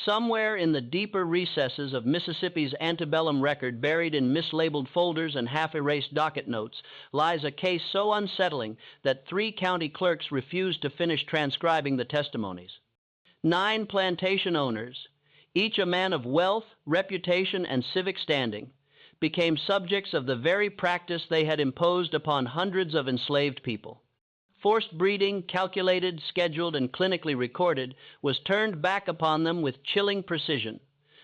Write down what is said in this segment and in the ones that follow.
Somewhere in the deeper recesses of Mississippi's antebellum record, buried in mislabeled folders and half-erased docket notes, lies a case so unsettling that 3 county clerks refused to finish transcribing the testimonies. 9 plantation owners, each a man of wealth, reputation, and civic standing, became subjects of the very practice they had imposed upon hundreds of enslaved people. Forced breeding, calculated, scheduled, and clinically recorded, was turned back upon them with chilling precision.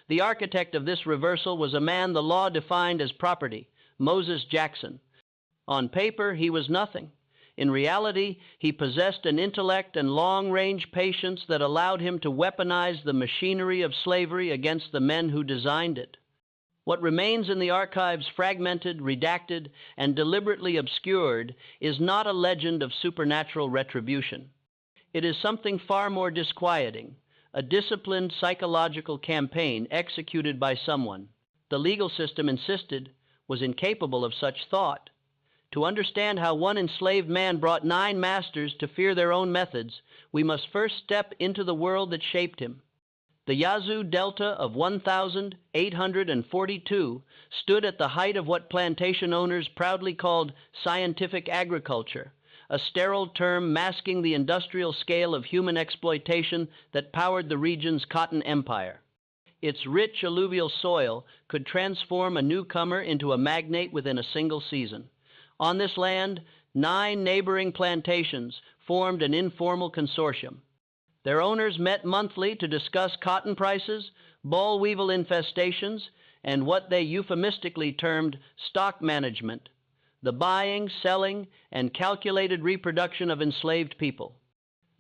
The architect of this reversal was a man the law defined as property, Moses Jackson. On paper, he was nothing. In reality, he possessed an intellect and long-range patience that allowed him to weaponize the machinery of slavery against the men who designed it. What remains in the archives, fragmented, redacted, and deliberately obscured, is not a legend of supernatural retribution. It is something far more disquieting, a disciplined psychological campaign executed by someone the legal system insisted was incapable of such thought. To understand how one enslaved man brought 9 masters to fear their own methods, we must first step into the world that shaped him. The Yazoo Delta of 1,842 stood at the height of what plantation owners proudly called scientific agriculture, a sterile term masking the industrial scale of human exploitation that powered the region's cotton empire. Its rich alluvial soil could transform a newcomer into a magnate within a single season. On this land, 9 neighboring plantations formed an informal consortium. Their owners met monthly to discuss cotton prices, boll weevil infestations, and what they euphemistically termed stock management, the buying, selling, and calculated reproduction of enslaved people.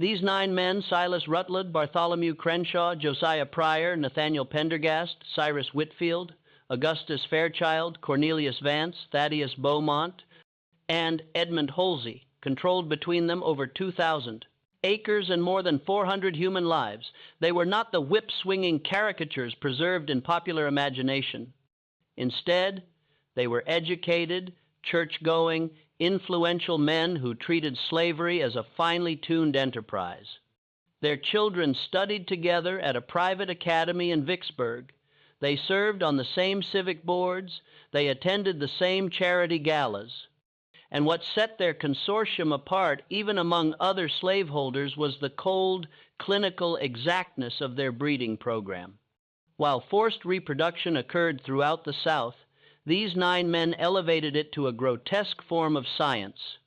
These 9 men, Silas Rutledge, Bartholomew Crenshaw, Josiah Pryor, Nathaniel Pendergast, Cyrus Whitfield, Augustus Fairchild, Cornelius Vance, Thaddeus Beaumont, and Edmund Holsey, controlled between them over 2,000 acres and more than 400 human lives. They were not the whip-swinging caricatures preserved in popular imagination. Instead, they were educated, church-going, influential men who treated slavery as a finely tuned enterprise. Their children studied together at a private academy in Vicksburg. They served on the same civic boards. They attended the same charity galas. And what set their consortium apart, even among other slaveholders, was the cold, clinical exactness of their breeding program. While forced reproduction occurred throughout the South, these 9 men elevated it to a grotesque form of science.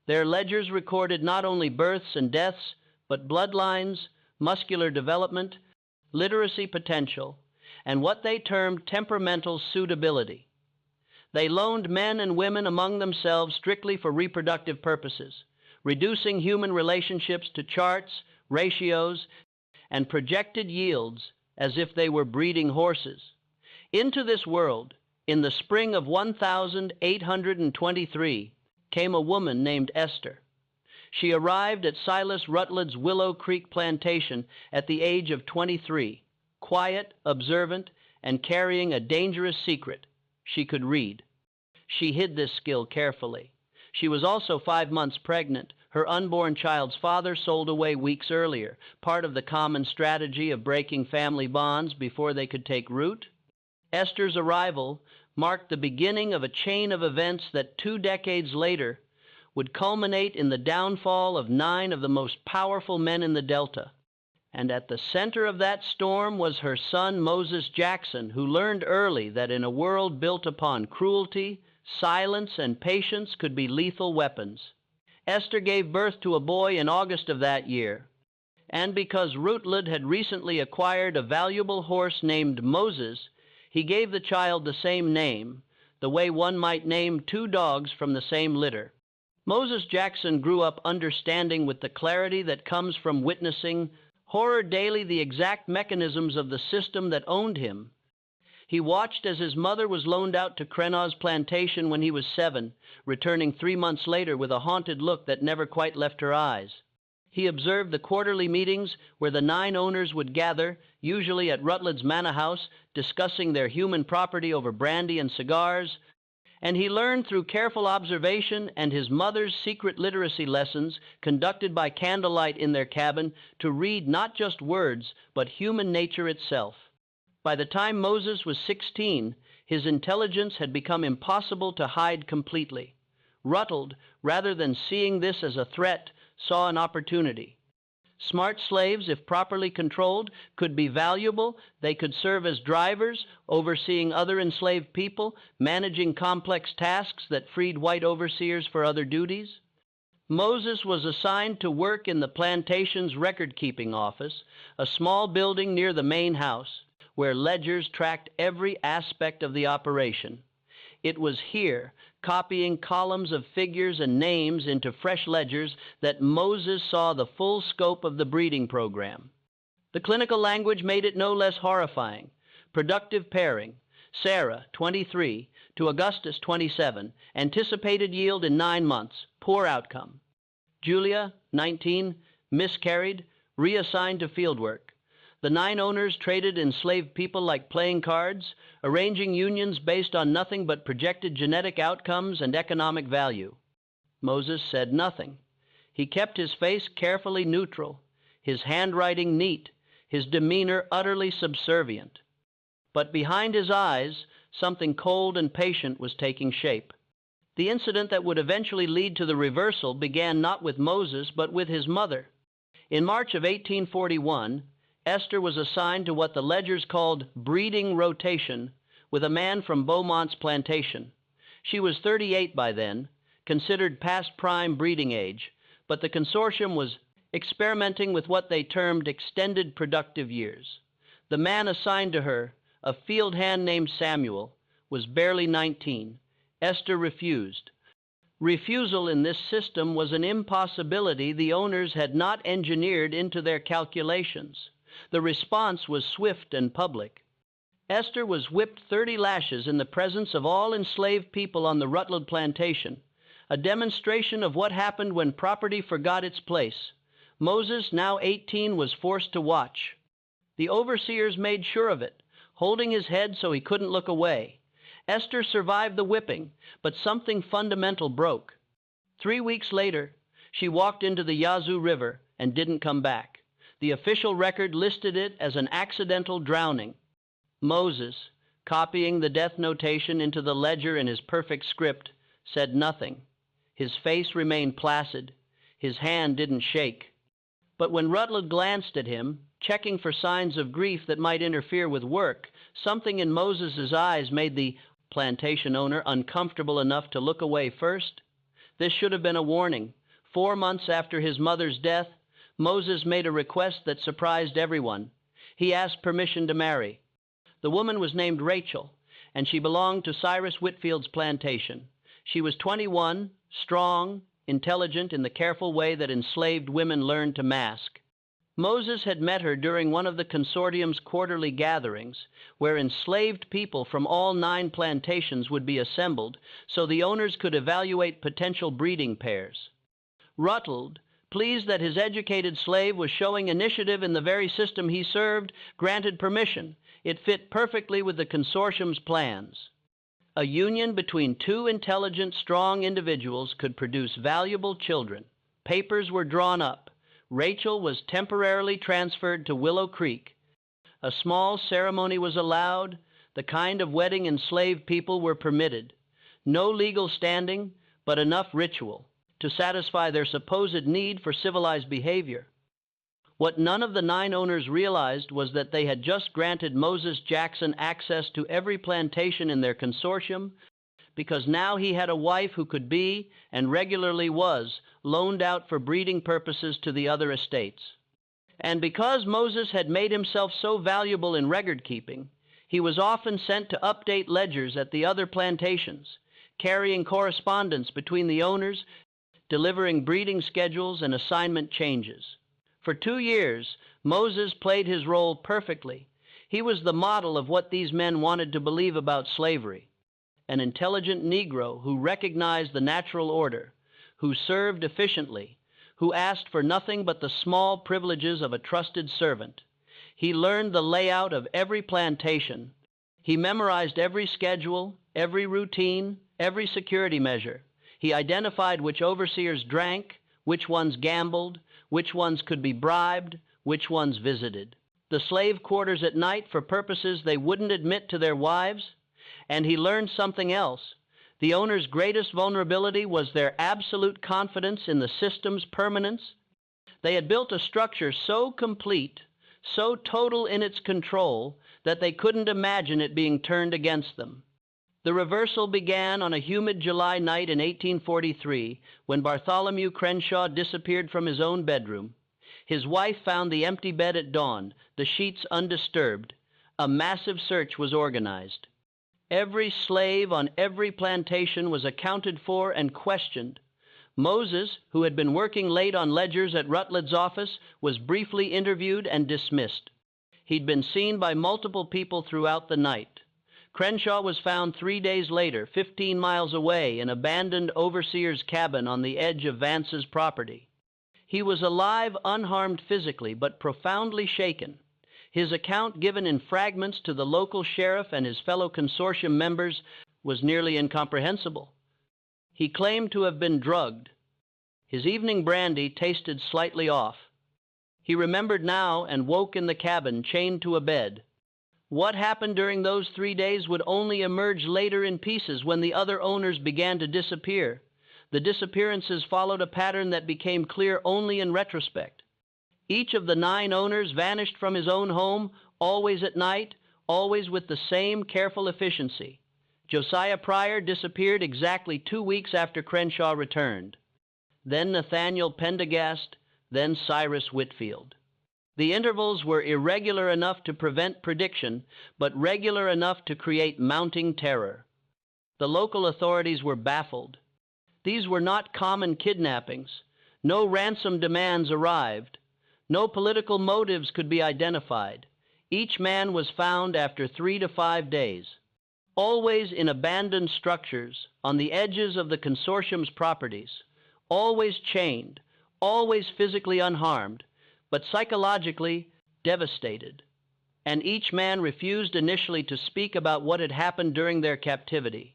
Their ledgers recorded not only births and deaths, but bloodlines, muscular development, literacy potential, and what they termed temperamental suitability. They loaned men and women among themselves strictly for reproductive purposes, reducing human relationships to charts, ratios, and projected yields as if they were breeding horses. Into this world, in the spring of 1823, came a woman named Esther. She arrived at Silas Rutledge's Willow Creek Plantation at the age of 23, quiet, observant, and carrying a dangerous secret. She could read. She hid this skill carefully. She was also 5 months pregnant. Her unborn child's father sold away weeks earlier, part of the common strategy of breaking family bonds before they could take root. Esther's arrival marked the beginning of a chain of events that 2 decades later would culminate in the downfall of 9 of the most powerful men in the Delta. And at the center of that storm was her son Moses Jackson, who learned early that in a world built upon cruelty, silence and patience could be lethal weapons. Esther gave birth to a boy in August of that year, and because Rutledge had recently acquired a valuable horse named Moses, he gave the child the same name, the way one might name 2 dogs from the same litter. Moses Jackson grew up understanding with the clarity that comes from witnessing horror daily the exact mechanisms of the system that owned him. He watched as his mother was loaned out to Crenaw's plantation when he was 7, returning 3 months later with a haunted look that never quite left her eyes. He observed the quarterly meetings where the 9 owners would gather, usually at Rutledge's Manor House, discussing their human property over brandy and cigars, And he learned through careful observation and his mother's secret literacy lessons conducted by candlelight in their cabin to read not just words, but human nature itself. By the time Moses was 16, his intelligence had become impossible to hide completely. Ruttled, rather than seeing this as a threat, saw an opportunity. Smart slaves, if properly controlled, could be valuable. They could serve as drivers, overseeing other enslaved people, managing complex tasks that freed white overseers for other duties. Moses was assigned to work in the Plantation's record-keeping office, a small building near the main house, where ledgers tracked every aspect of the operation. It was here, copying columns of figures and names into fresh ledgers, that Moses saw the full scope of the breeding program. The clinical language made it no less horrifying. Productive pairing: Sarah, 23, to Augustus, 27, anticipated yield in 9 months, poor outcome. Julia, 19, miscarried, reassigned to fieldwork. The 9 owners traded enslaved people like playing cards, arranging unions based on nothing but projected genetic outcomes and economic value. Moses said nothing. He kept his face carefully neutral, his handwriting neat, his demeanor utterly subservient. But behind his eyes, something cold and patient was taking shape. The incident that would eventually lead to the reversal began not with Moses, but with his mother. In March of 1841, Esther was assigned to what the ledgers called breeding rotation with a man from Beaumont's plantation. She was 38 by then, considered past prime breeding age, but the consortium was experimenting with what they termed extended productive years. The man assigned to her, a field hand named Samuel, was barely 19. Esther refused. Refusal in this system was an impossibility the owners had not engineered into their calculations. The response was swift and public. Esther was whipped 30 lashes in the presence of all enslaved people on the Rutland plantation, a demonstration of what happened when property forgot its place. Moses, now 18, was forced to watch. The overseers made sure of it, holding his head so he couldn't look away. Esther survived the whipping, but something fundamental broke. 3 weeks later, she walked into the Yazoo River and didn't come back. The official record listed it as an accidental drowning. Moses, copying the death notation into the ledger in his perfect script, said nothing. His face remained placid. His hand didn't shake. But when Rutland glanced at him, checking for signs of grief that might interfere with work, something in Moses's eyes made the plantation owner uncomfortable enough to look away first. This should have been a warning. 4 months after his mother's death, Moses made a request that surprised everyone. He asked permission to marry. The woman was named Rachel, and she belonged to Cyrus Whitfield's plantation. She was 21, strong, intelligent in the careful way that enslaved women learned to mask. Moses had met her during one of the consortium's quarterly gatherings, where enslaved people from all 9 plantations would be assembled so the owners could evaluate potential breeding pairs. Rutland, pleased that his educated slave was showing initiative in the very system he served, granted permission. It fit perfectly with the consortium's plans. A union between 2 intelligent, strong individuals could produce valuable children. Papers were drawn up. Rachel was temporarily transferred to Willow Creek. A small ceremony was allowed. The kind of wedding enslaved people were permitted. No legal standing, but enough ritual to satisfy their supposed need for civilized behavior. What none of the 9 owners realized was that they had just granted Moses Jackson access to every plantation in their consortium, because now he had a wife who could be, and regularly was, loaned out for breeding purposes to the other estates. And because Moses had made himself so valuable in record keeping, he was often sent to update ledgers at the other plantations, carrying correspondence between the owners, delivering breeding schedules and assignment changes. For 2 years, Moses played his role perfectly. He was the model of what these men wanted to believe about slavery. An intelligent Negro who recognized the natural order, who served efficiently, who asked for nothing but the small privileges of a trusted servant. He learned the layout of every plantation. He memorized every schedule, every routine, every security measure. He identified which overseers drank, which ones gambled, which ones could be bribed, which ones visited the slave quarters at night for purposes they wouldn't admit to their wives. And he learned something else. The owners' greatest vulnerability was their absolute confidence in the system's permanence. They had built a structure so complete, so total in its control, that they couldn't imagine it being turned against them. The reversal began on a humid July night in 1843, when Bartholomew Crenshaw disappeared from his own bedroom. His wife found the empty bed at dawn, the sheets undisturbed. A massive search was organized. Every slave on every plantation was accounted for and questioned. Moses, who had been working late on ledgers at Rutledge's office, was briefly interviewed and dismissed. He'd been seen by multiple people throughout the night. Crenshaw was found 3 days later, 15 miles away, in an abandoned overseer's cabin on the edge of Vance's property. He was alive, unharmed physically, but profoundly shaken. His account, given in fragments to the local sheriff and his fellow consortium members, was nearly incomprehensible. He claimed to have been drugged. His evening brandy tasted slightly off. He remembered now and woke in the cabin, chained to a bed. What happened during those 3 days would only emerge later in pieces when the other owners began to disappear. The disappearances followed a pattern that became clear only in retrospect. Each of the 9 owners vanished from his own home, always at night, always with the same careful efficiency. Josiah Pryor disappeared exactly 2 weeks after Crenshaw returned. Then Nathaniel Pendergast, then Cyrus Whitfield. The intervals were irregular enough to prevent prediction, but regular enough to create mounting terror. The local authorities were baffled. These were not common kidnappings. No ransom demands arrived. No political motives could be identified. Each man was found after 3 to 5 days. Always in abandoned structures, on the edges of the consortium's properties. Always chained, always physically unharmed, but psychologically devastated. And each man refused initially to speak about what had happened during their captivity.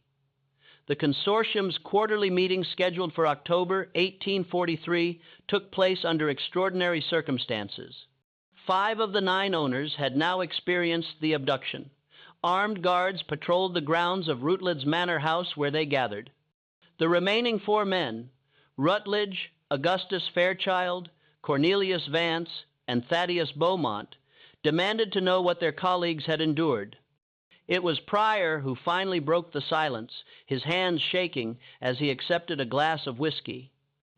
The consortium's quarterly meeting, scheduled for October 1843, took place under extraordinary circumstances. 5 of the 9 owners had now experienced the abduction. Armed guards patrolled the grounds of Rutledge's manor house where they gathered. The remaining 4 men, Rutledge, Augustus Fairchild, Cornelius Vance, and Thaddeus Beaumont, demanded to know what their colleagues had endured. It was Pryor who finally broke the silence, his hands shaking as he accepted a glass of whiskey.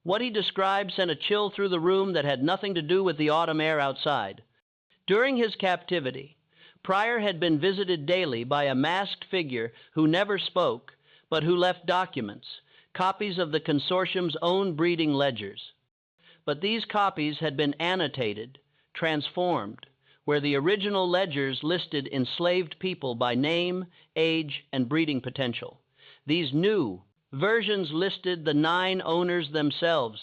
What he described sent a chill through the room that had nothing to do with the autumn air outside. During his captivity, Pryor had been visited daily by a masked figure who never spoke, but who left documents, copies of the consortium's own breeding ledgers. But these copies had been annotated, transformed, where the original ledgers listed enslaved people by name, age, and breeding potential. These new versions listed the 9 owners themselves,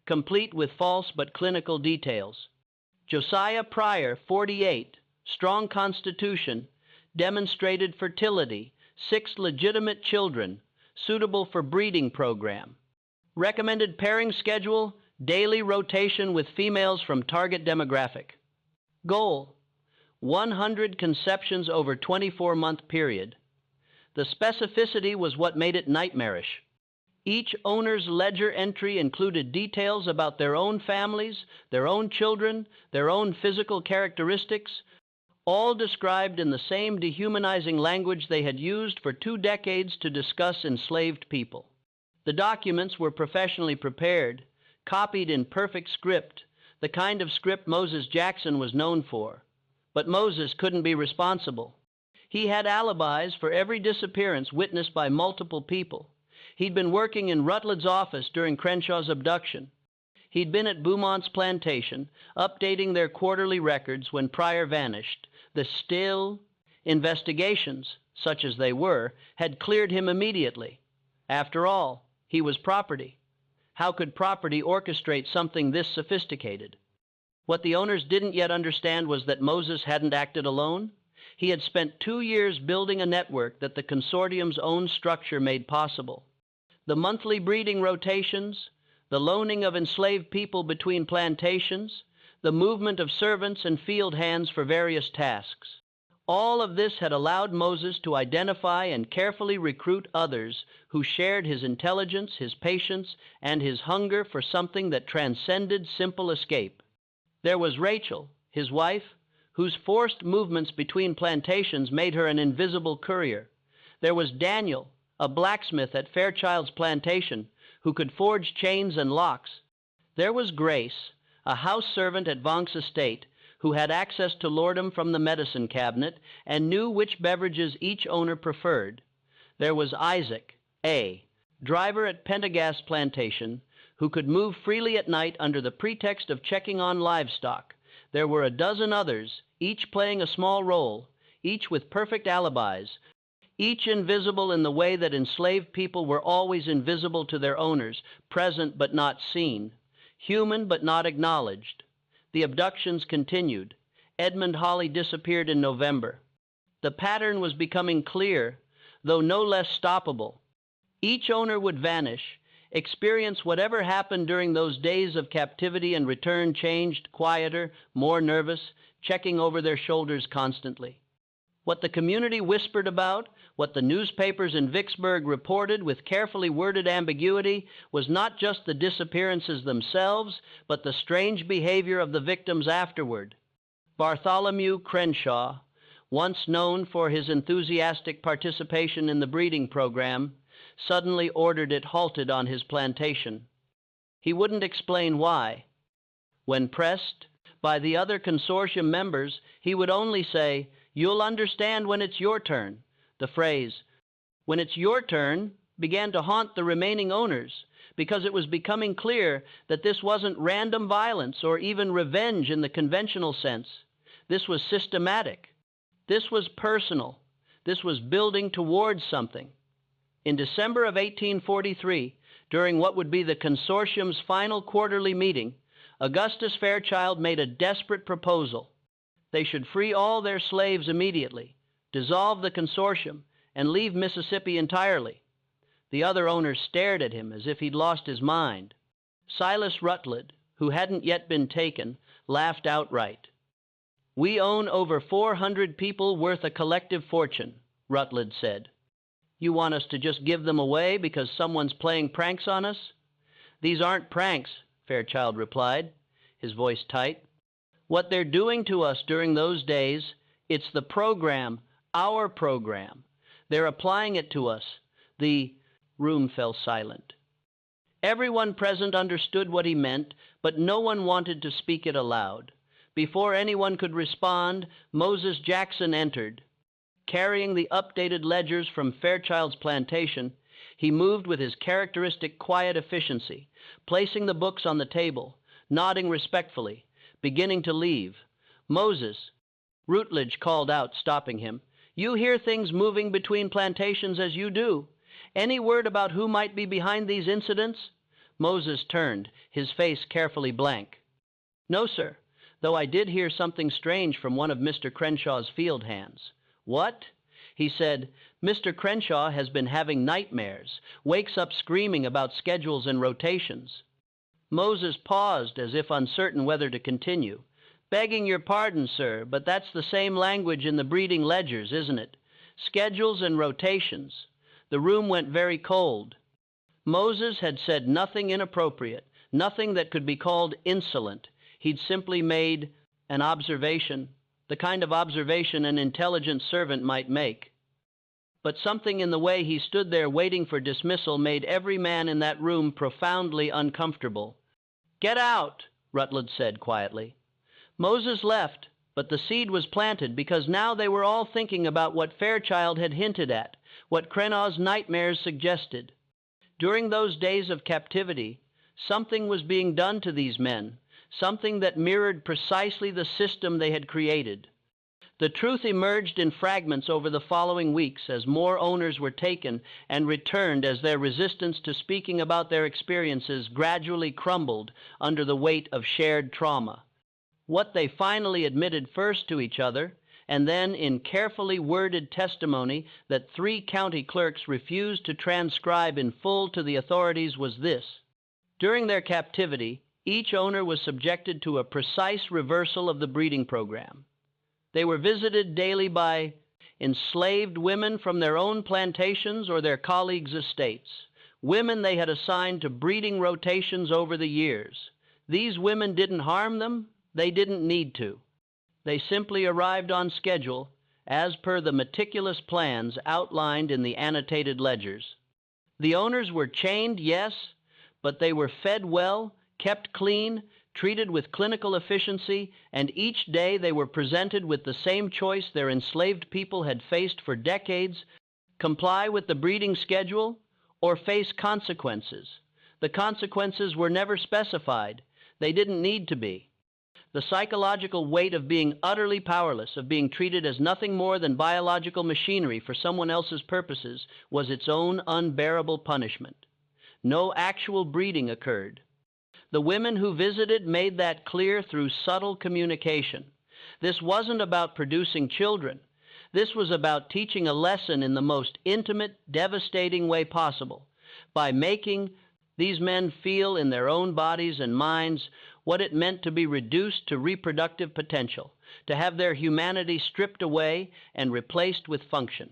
complete with false but clinical details. Josiah Pryor, 48, strong constitution, demonstrated fertility, 6 legitimate children, suitable for breeding program. Recommended pairing schedule, daily rotation with females from target demographic. Goal: 100 conceptions over 24-month period. The specificity was what made it nightmarish. Each owner's ledger entry included details about their own families, their own children, their own physical characteristics, all described in the same dehumanizing language they had used for 2 decades to discuss enslaved people. The documents were professionally prepared, copied in perfect script, the kind of script Moses Jackson was known for. But Moses couldn't be responsible. He had alibis for every disappearance witnessed by multiple people. He'd been working in Rutledge's office during Crenshaw's abduction. He'd been at Beaumont's plantation, updating their quarterly records when Pryor vanished. The still investigations, such as they were, had cleared him immediately. After all, he was property. How could property orchestrate something this sophisticated? What the owners didn't yet understand was that Moses hadn't acted alone. He had spent 2 years building a network that the consortium's own structure made possible. The monthly breeding rotations, the loaning of enslaved people between plantations, the movement of servants and field hands for various tasks. All of this had allowed Moses to identify and carefully recruit others who shared his intelligence, his patience, and his hunger for something that transcended simple escape. There was Rachel, his wife, whose forced movements between plantations made her an invisible courier. There was Daniel, a blacksmith at Fairchild's plantation, who could forge chains and locks. There was Grace, a house servant at Vonk's estate, who had access to lordom from the medicine cabinet and knew which beverages each owner preferred. There was Isaac, A., driver at Pentagast Plantation, who could move freely at night under the pretext of checking on livestock. There were a dozen others, each playing a small role, each with perfect alibis, each invisible in the way that enslaved people were always invisible to their owners, present but not seen, human but not acknowledged. The abductions continued. Edmund Hawley disappeared in November. The pattern was becoming clear, though no less stoppable. Each owner would vanish, experience whatever happened during those days of captivity, and return changed, quieter, more nervous, checking over their shoulders constantly. What the community whispered about, what the newspapers in Vicksburg reported with carefully worded ambiguity, was not just the disappearances themselves, but the strange behavior of the victims afterward. Bartholomew Crenshaw, once known for his enthusiastic participation in the breeding program, suddenly ordered it halted on his plantation. He wouldn't explain why. When pressed by the other consortium members, he would only say, "You'll understand when it's your turn." The phrase, "when it's your turn," began to haunt the remaining owners, because it was becoming clear that this wasn't random violence or even revenge in the conventional sense. This was systematic. This was personal. This was building towards something. In December of 1843, during what would be the consortium's final quarterly meeting, Augustus Fairchild made a desperate proposal. They should free all their slaves immediately, dissolve the consortium, and leave Mississippi entirely. The other owners stared at him as if he'd lost his mind. Silas Rutledge, who hadn't yet been taken, laughed outright. "We own over 400 people worth a collective fortune," Rutledge said. "You want us to just give them away because someone's playing pranks on us?" "These aren't pranks," Fairchild replied, his voice tight. "What they're doing to us during those days, it's the program, our program. They're applying it to us." The room fell silent. Everyone present understood what he meant, but no one wanted to speak it aloud. Before anyone could respond, Moses Jackson entered. Carrying the updated ledgers from Fairchild's plantation, he moved with his characteristic quiet efficiency, placing the books on the table, nodding respectfully, beginning to leave. "Moses," Rutledge called out, stopping him, "you hear things moving between plantations as you do. Any word about who might be behind these incidents?" Moses turned, his face carefully blank. "No, sir, though I did hear something strange from one of Mr. Crenshaw's field hands." "What?" He said, "Mr. Crenshaw has been having nightmares, wakes up screaming about schedules and rotations." Moses paused as if uncertain whether to continue. "Begging your pardon, sir, but that's the same language in the breeding ledgers, isn't it? Schedules and rotations." The room went very cold. Moses had said nothing inappropriate, nothing that could be called insolent. He'd simply made an observation, the kind of observation an intelligent servant might make. But something in the way he stood there waiting for dismissal made every man in that room profoundly uncomfortable. "Get out," Rutledge said quietly. Moses left, but the seed was planted, because now they were all thinking about what Fairchild had hinted at, what Crenshaw's nightmares suggested. During those days of captivity, something was being done to these men, something that mirrored precisely the system they had created. The truth emerged in fragments over the following weeks as more owners were taken and returned, as their resistance to speaking about their experiences gradually crumbled under the weight of shared trauma. What they finally admitted first to each other, and then in carefully worded testimony that 3 county clerks refused to transcribe in full to the authorities was this: during their captivity, each owner was subjected to a precise reversal of the breeding program. They were visited daily by enslaved women from their own plantations or their colleagues' estates, women they had assigned to breeding rotations over the years. These women didn't harm them, they didn't need to. They simply arrived on schedule, as per the meticulous plans outlined in the annotated ledgers. The owners were chained, yes, but they were fed well, kept clean, treated with clinical efficiency, and each day they were presented with the same choice their enslaved people had faced for decades: comply with the breeding schedule or face consequences. The consequences were never specified. They didn't need to be. The psychological weight of being utterly powerless, of being treated as nothing more than biological machinery for someone else's purposes, was its own unbearable punishment. No actual breeding occurred. The women who visited made that clear through subtle communication. This wasn't about producing children. This was about teaching a lesson in the most intimate, devastating way possible, by making these men feel in their own bodies and minds what it meant to be reduced to reproductive potential, to have their humanity stripped away and replaced with function.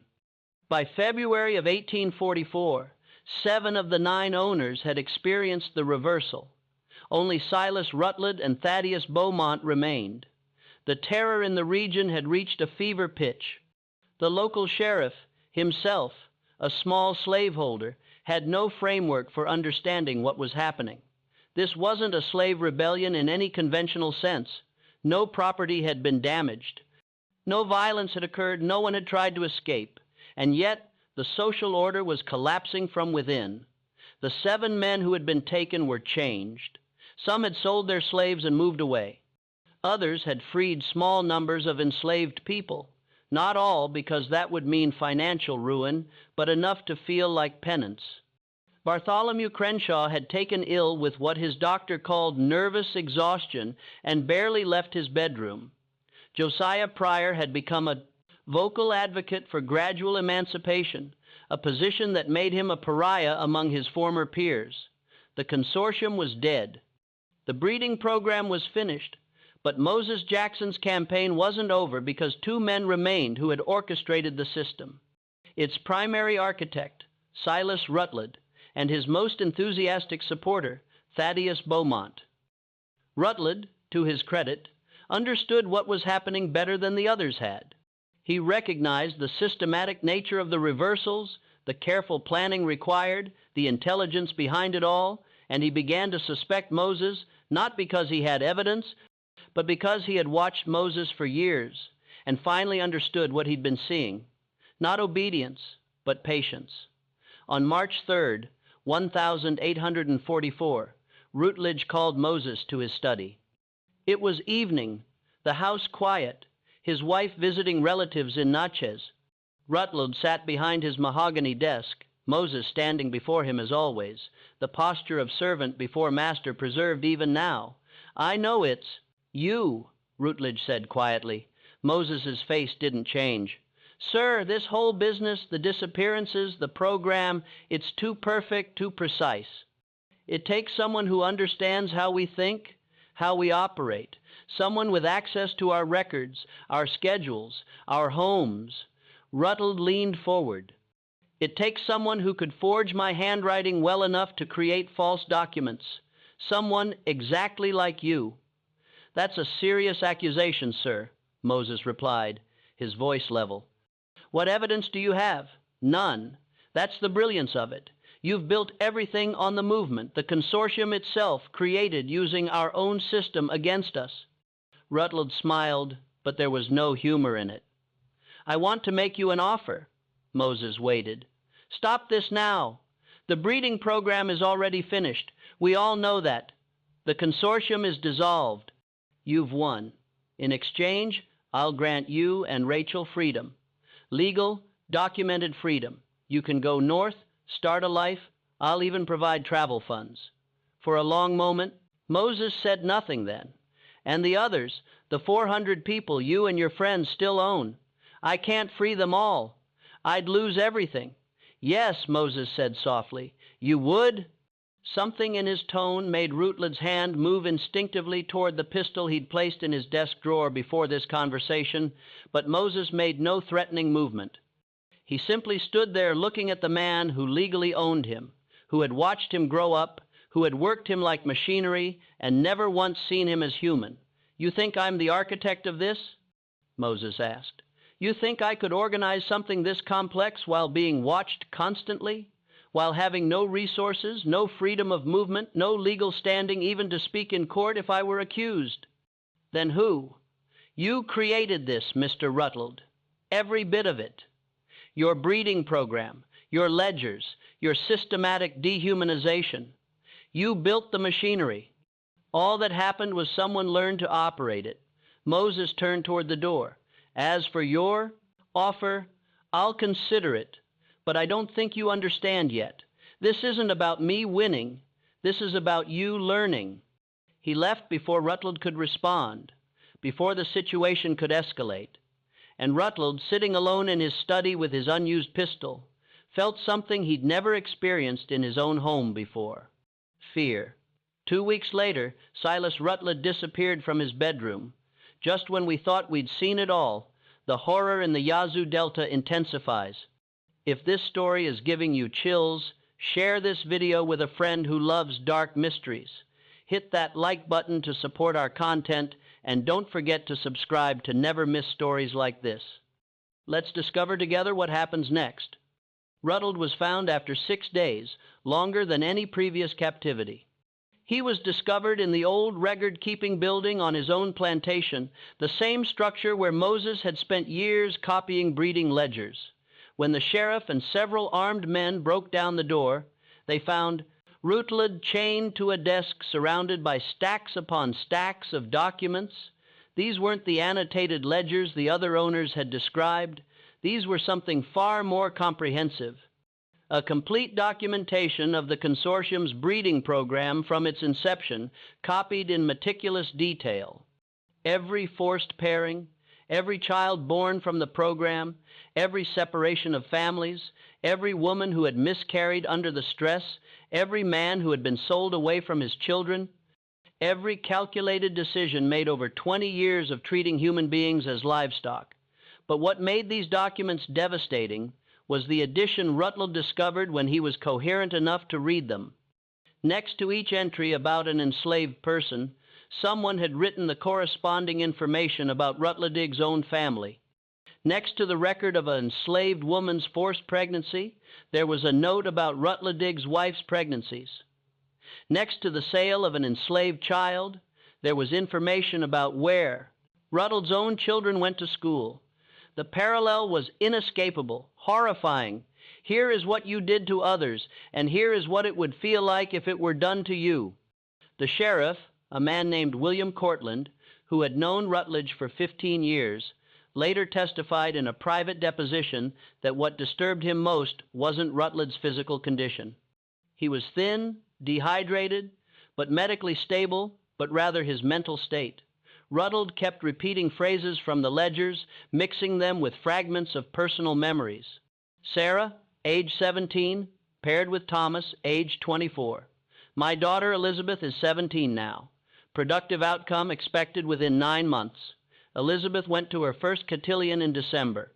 By February of 1844, 7 of the 9 owners had experienced the reversal. Only Silas Rutledge and Thaddeus Beaumont remained. The terror in the region had reached a fever pitch. The local sheriff, himself a small slaveholder, had no framework for understanding what was happening. This wasn't a slave rebellion in any conventional sense. No property had been damaged. No violence had occurred. No one had tried to escape. And yet the social order was collapsing from within. The 7 men who had been taken were changed. Some had sold their slaves and moved away. Others had freed small numbers of enslaved people. Not all, because that would mean financial ruin, but enough to feel like penance. Bartholomew Crenshaw had taken ill with what his doctor called nervous exhaustion and barely left his bedroom. Josiah Pryor had become a vocal advocate for gradual emancipation, a position that made him a pariah among his former peers. The consortium was dead. The breeding program was finished, but Moses Jackson's campaign wasn't over because 2 men remained who had orchestrated the system. Its primary architect, Silas Rutledge, and his most enthusiastic supporter, Thaddeus Beaumont. Rutledge, to his credit, understood what was happening better than the others had. He recognized the systematic nature of the reversals, the careful planning required, the intelligence behind it all, and he began to suspect Moses, not because he had evidence, but because he had watched Moses for years and finally understood what he'd been seeing. Not obedience, but patience. On March 3rd, 1844, Rutledge called Moses to his study. It was evening, the house quiet, his wife visiting relatives in Natchez. Rutledge sat behind his mahogany desk, Moses standing before him as always, the posture of servant before master preserved even now. "I know it's you," Rutledge said quietly. Moses's face didn't change. "Sir, this whole business, the disappearances, the program, it's too perfect, too precise. It takes someone who understands how we think, how we operate, someone with access to our records, our schedules, our homes." Rutledge leaned forward. "It takes someone who could forge my handwriting well enough to create false documents. Someone exactly like you." "That's a serious accusation, sir," Moses replied, his voice level. "What evidence do you have?" "None. That's the brilliance of it. You've built everything on the movement, the consortium itself, created using our own system against us." Rutledge smiled, but there was no humor in it. "I want to make you an offer." Moses waited. "Stop this now. The breeding program is already finished. We all know that. The consortium is dissolved. You've won. In exchange, I'll grant you and Rachel freedom. Legal, documented freedom. You can go north, start a life. I'll even provide travel funds." For a long moment, Moses said nothing then, And the others, the 400 people you and your friends still own. I can't free them all. I'd lose everything. Yes, Moses said softly. You would? Something in his tone made Rutledge's hand move instinctively toward the pistol he'd placed in his desk drawer before this conversation, but Moses made no threatening movement. He simply stood there looking at the man who legally owned him, who had watched him grow up, who had worked him like machinery and never once seen him as human. You think I'm the architect of this? Moses asked. You think I could organize something this complex while being watched constantly? While having no resources, no freedom of movement, no legal standing even to speak in court if I were accused? Then who? You created this, Mr. Rutland. Every bit of it. Your breeding program, your ledgers, your systematic dehumanization. You built the machinery. All that happened was someone learned to operate it. Moses turned toward the door. As for your offer, I'll consider it, but I don't think you understand yet. This isn't about me winning. This is about you learning. He left before Rutland could respond, before the situation could escalate. And Rutland, sitting alone in his study with his unused pistol, felt something he'd never experienced in his own home before. Fear. 2 weeks later, Silas Rutledge disappeared from his bedroom. Just when we thought we'd seen it all, the horror in the Yazoo Delta intensifies. If this story is giving you chills, share this video with a friend who loves dark mysteries. Hit that like button to support our content, and don't forget to subscribe to never miss stories like this. Let's discover together what happens next. Rutledge was found after 6 days, longer than any previous captivity. He was discovered in the old record-keeping building on his own plantation, the same structure where Moses had spent years copying breeding ledgers. When the sheriff and several armed men broke down the door, they found Rutledge chained to a desk surrounded by stacks upon stacks of documents. These weren't the annotated ledgers the other owners had described. These were something far more comprehensive. A complete documentation of the consortium's breeding program from its inception, copied in meticulous detail. Every forced pairing, every child born from the program, every separation of families, every woman who had miscarried under the stress, every man who had been sold away from his children, every calculated decision made over 20 years of treating human beings as livestock. But what made these documents devastating was the addition Rutledge discovered when he was coherent enough to read them. Next to each entry about an enslaved person, someone had written the corresponding information about Rutledge's own family. Next to the record of an enslaved woman's forced pregnancy, there was a note about Rutledge's wife's pregnancies. Next to the sale of an enslaved child, there was information about where Rutledge's own children went to school. The parallel was inescapable, horrifying. Here is what you did to others, and here is what it would feel like if it were done to you. The sheriff, a man named William Cortland, who had known Rutledge for 15 years, later testified in a private deposition that what disturbed him most wasn't Rutledge's physical condition. He was thin, dehydrated, but medically stable, but rather his mental state. Rutledge kept repeating phrases from the ledgers, mixing them with fragments of personal memories. Sarah, age 17, paired with Thomas, age 24. My daughter Elizabeth is 17 now. Productive outcome expected within 9 months. Elizabeth went to her first cotillion in December.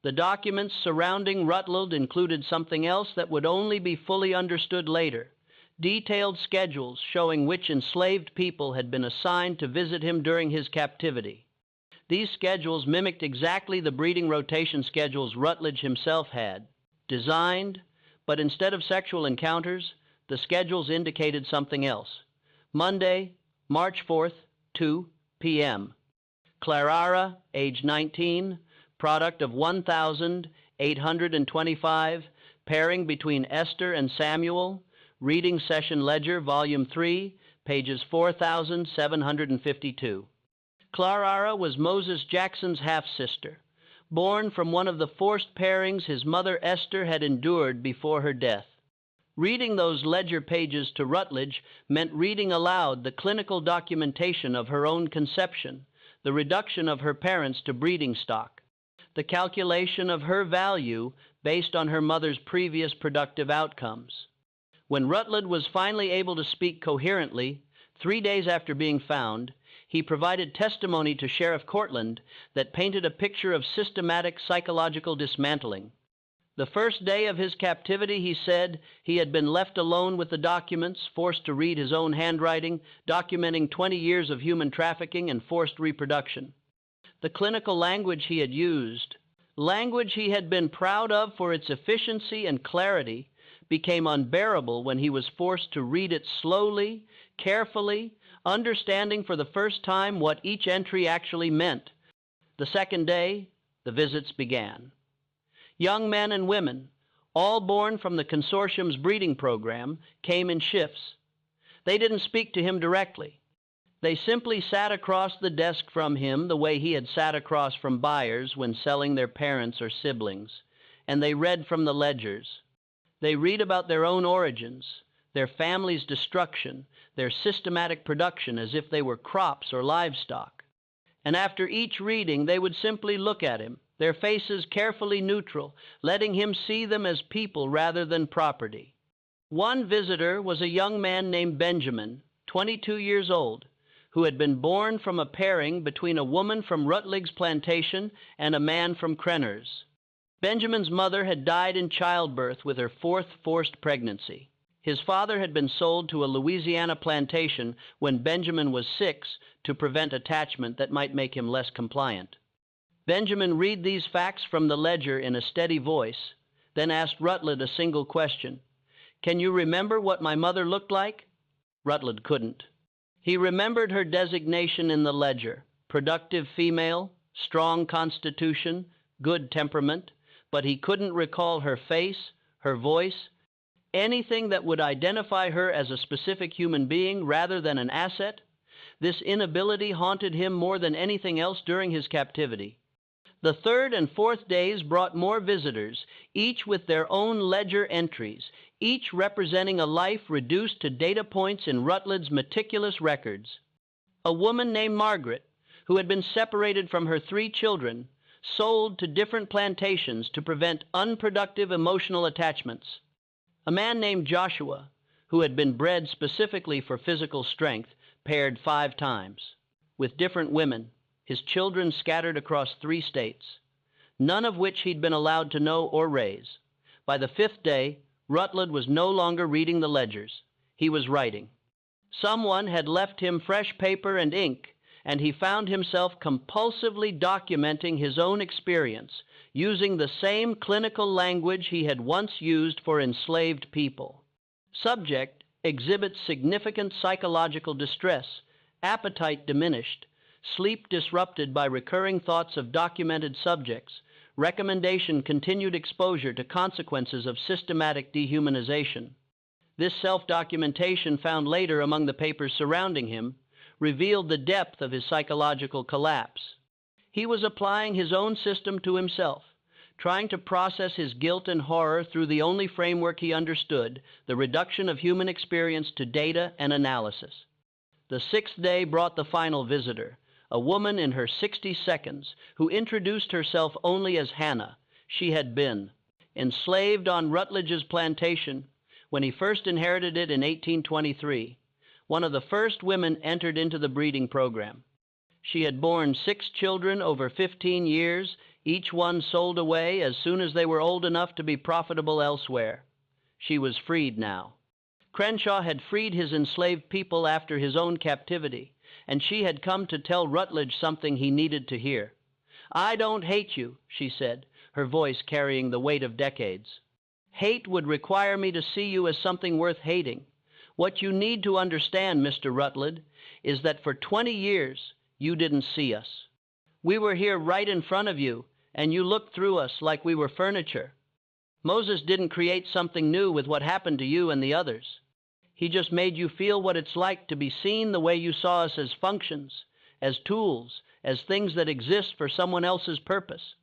The documents surrounding Rutledge included something else that would only be fully understood later. Detailed schedules showing which enslaved people had been assigned to visit him during his captivity. These schedules mimicked exactly the breeding rotation schedules Rutledge himself had designed, but instead of sexual encounters, the schedules indicated something else. Monday, March 4th, 2 p.m. Clarara, age 19, product of 1,825, pairing between Esther and Samuel, Reading Session Ledger, Volume 3, pages 4,752. Clarara was Moses Jackson's half-sister, born from one of the forced pairings his mother Esther had endured before her death. Reading those ledger pages to Rutledge meant reading aloud the clinical documentation of her own conception, the reduction of her parents to breeding stock, the calculation of her value based on her mother's previous productive outcomes. When Rutledge was finally able to speak coherently, 3 days after being found, he provided testimony to Sheriff Cortland that painted a picture of systematic psychological dismantling. The first day of his captivity, he said, he had been left alone with the documents, forced to read his own handwriting, documenting 20 years of human trafficking and forced reproduction. The clinical language he had used, language he had been proud of for its efficiency and clarity, became unbearable when he was forced to read it slowly, carefully, understanding for the first time what each entry actually meant. The second day, the visits began. Young men and women, all born from the consortium's breeding program, came in shifts. They didn't speak to him directly. They simply sat across the desk from him the way he had sat across from buyers when selling their parents or siblings, and they read from the ledgers. They read about their own origins, their family's destruction, their systematic production as if they were crops or livestock. And after each reading, they would simply look at him, their faces carefully neutral, letting him see them as people rather than property. One visitor was a young man named Benjamin, 22 years old, who had been born from a pairing between a woman from Rutledge's Plantation and a man from Krenner's. Benjamin's mother had died in childbirth with her fourth forced pregnancy. His father had been sold to a Louisiana plantation when Benjamin was 6 to prevent attachment that might make him less compliant. Benjamin read these facts from the ledger in a steady voice, then asked Rutledge a single question. "Can you remember what my mother looked like?" Rutledge couldn't. He remembered her designation in the ledger: productive female, strong constitution, good temperament, but he couldn't recall her face, her voice, anything that would identify her as a specific human being rather than an asset. This inability haunted him more than anything else during his captivity. The third and fourth days brought more visitors, each with their own ledger entries, each representing a life reduced to data points in Rutledge's meticulous records. A woman named Margaret, who had been separated from her 3 children, sold to different plantations to prevent unproductive emotional attachments. A man named Joshua, who had been bred specifically for physical strength, paired 5 times, with different women, his children scattered across 3 states, none of which he'd been allowed to know or raise. By the 5th day, Rutledge was no longer reading the ledgers. He was writing. Someone had left him fresh paper and ink, and he found himself compulsively documenting his own experience, using the same clinical language he had once used for enslaved people. Subject exhibits significant psychological distress, appetite diminished, sleep disrupted by recurring thoughts of documented subjects, recommendation continued exposure to consequences of systematic dehumanization. This self-documentation, found later among the papers surrounding him, revealed the depth of his psychological collapse. He was applying his own system to himself, trying to process his guilt and horror through the only framework he understood, the reduction of human experience to data and analysis. The 6th day brought the final visitor, a woman in her 62nds who introduced herself only as Hannah. She had been enslaved on Rutledge's plantation when he first inherited it in 1823. One of the first women entered into the breeding program. She had borne 6 children over 15 years, each one sold away as soon as they were old enough to be profitable elsewhere. She was freed now. Crenshaw had freed his enslaved people after his own captivity, and she had come to tell Rutledge something he needed to hear. "I don't hate you," she said, her voice carrying the weight of decades. "Hate would require me to see you as something worth hating. What you need to understand, Mr. Rutledge, is that for 20 years you didn't see us. We were here right in front of you, and you looked through us like we were furniture. Moses didn't create something new with what happened to you and the others. He just made you feel what it's like to be seen the way you saw us, as functions, as tools, as things that exist for someone else's purpose."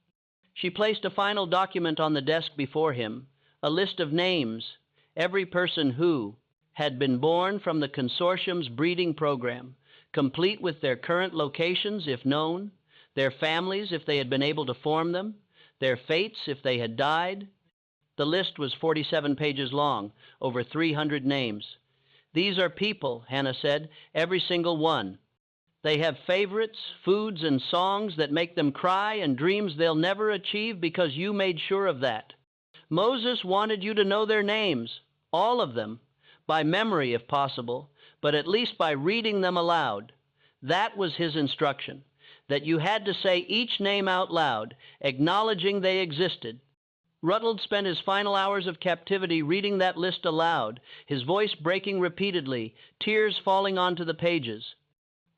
She placed a final document on the desk before him, a list of names, every person who had been born from the consortium's breeding program, complete with their current locations if known, their families if they had been able to form them, their fates if they had died. The list was 47 pages long, over 300 names. These are people, Hannah said, every single one. They have favorites, foods, and songs that make them cry and dreams they'll never achieve because you made sure of that. Moses wanted you to know their names, all of them, by memory if possible, but at least by reading them aloud. That was his instruction, that you had to say each name out loud, acknowledging they existed. Rutland spent his final hours of captivity reading that list aloud, his voice breaking repeatedly, tears falling onto the pages.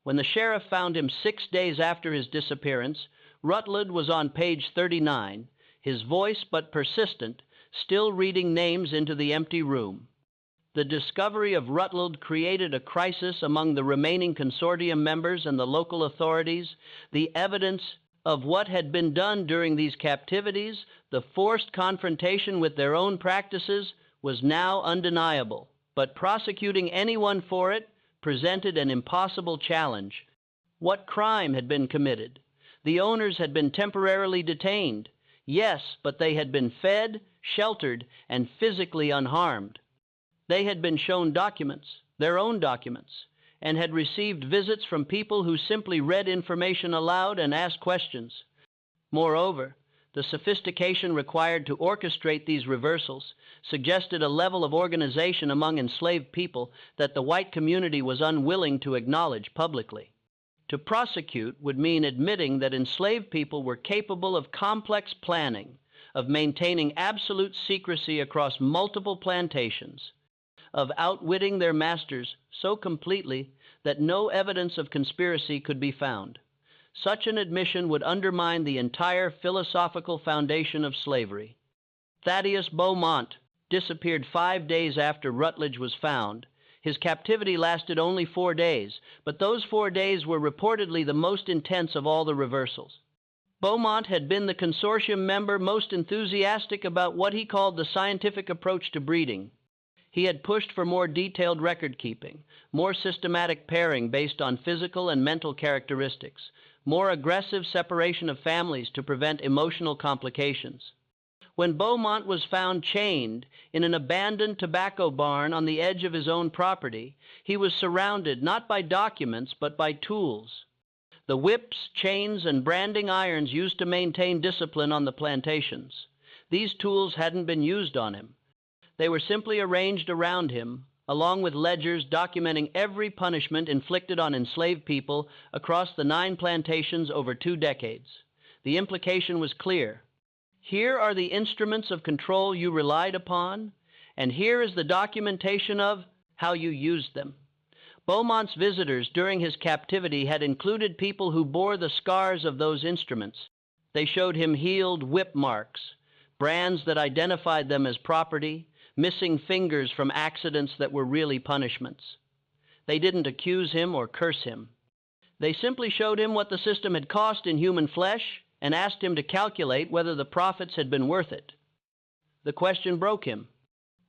When the sheriff found him 6 days after his disappearance, Rutland was on page 39, his voice but persistent, still reading names into the empty room. The discovery of Rutland created a crisis among the remaining consortium members and the local authorities. The evidence of what had been done during these captivities, the forced confrontation with their own practices, was now undeniable. But prosecuting anyone for it presented an impossible challenge. What crime had been committed? The owners had been temporarily detained. Yes, but they had been fed, sheltered, and physically unharmed. They had been shown documents, their own documents, and had received visits from people who simply read information aloud and asked questions. Moreover, the sophistication required to orchestrate these reversals suggested a level of organization among enslaved people that the white community was unwilling to acknowledge publicly. To prosecute would mean admitting that enslaved people were capable of complex planning, of maintaining absolute secrecy across multiple plantations, of outwitting their masters so completely that no evidence of conspiracy could be found. Such an admission would undermine the entire philosophical foundation of slavery. Thaddeus Beaumont disappeared 5 days after Rutledge was found. His captivity lasted only 4 days, but those 4 days were reportedly the most intense of all the reversals. Beaumont had been the consortium member most enthusiastic about what he called the scientific approach to breeding. He had pushed for more detailed record keeping, more systematic pairing based on physical and mental characteristics, more aggressive separation of families to prevent emotional complications. When Beaumont was found chained in an abandoned tobacco barn on the edge of his own property, he was surrounded not by documents but by tools. The whips, chains, and branding irons used to maintain discipline on the plantations. These tools hadn't been used on him. They were simply arranged around him, along with ledgers documenting every punishment inflicted on enslaved people across the 9 plantations over 2 decades. The implication was clear. Here are the instruments of control you relied upon, and here is the documentation of how you used them. Beaumont's visitors during his captivity had included people who bore the scars of those instruments. They showed him healed whip marks, brands that identified them as property, missing fingers from accidents that were really punishments. They didn't accuse him or curse him. They simply showed him what the system had cost in human flesh and asked him to calculate whether the profits had been worth it. The question broke him.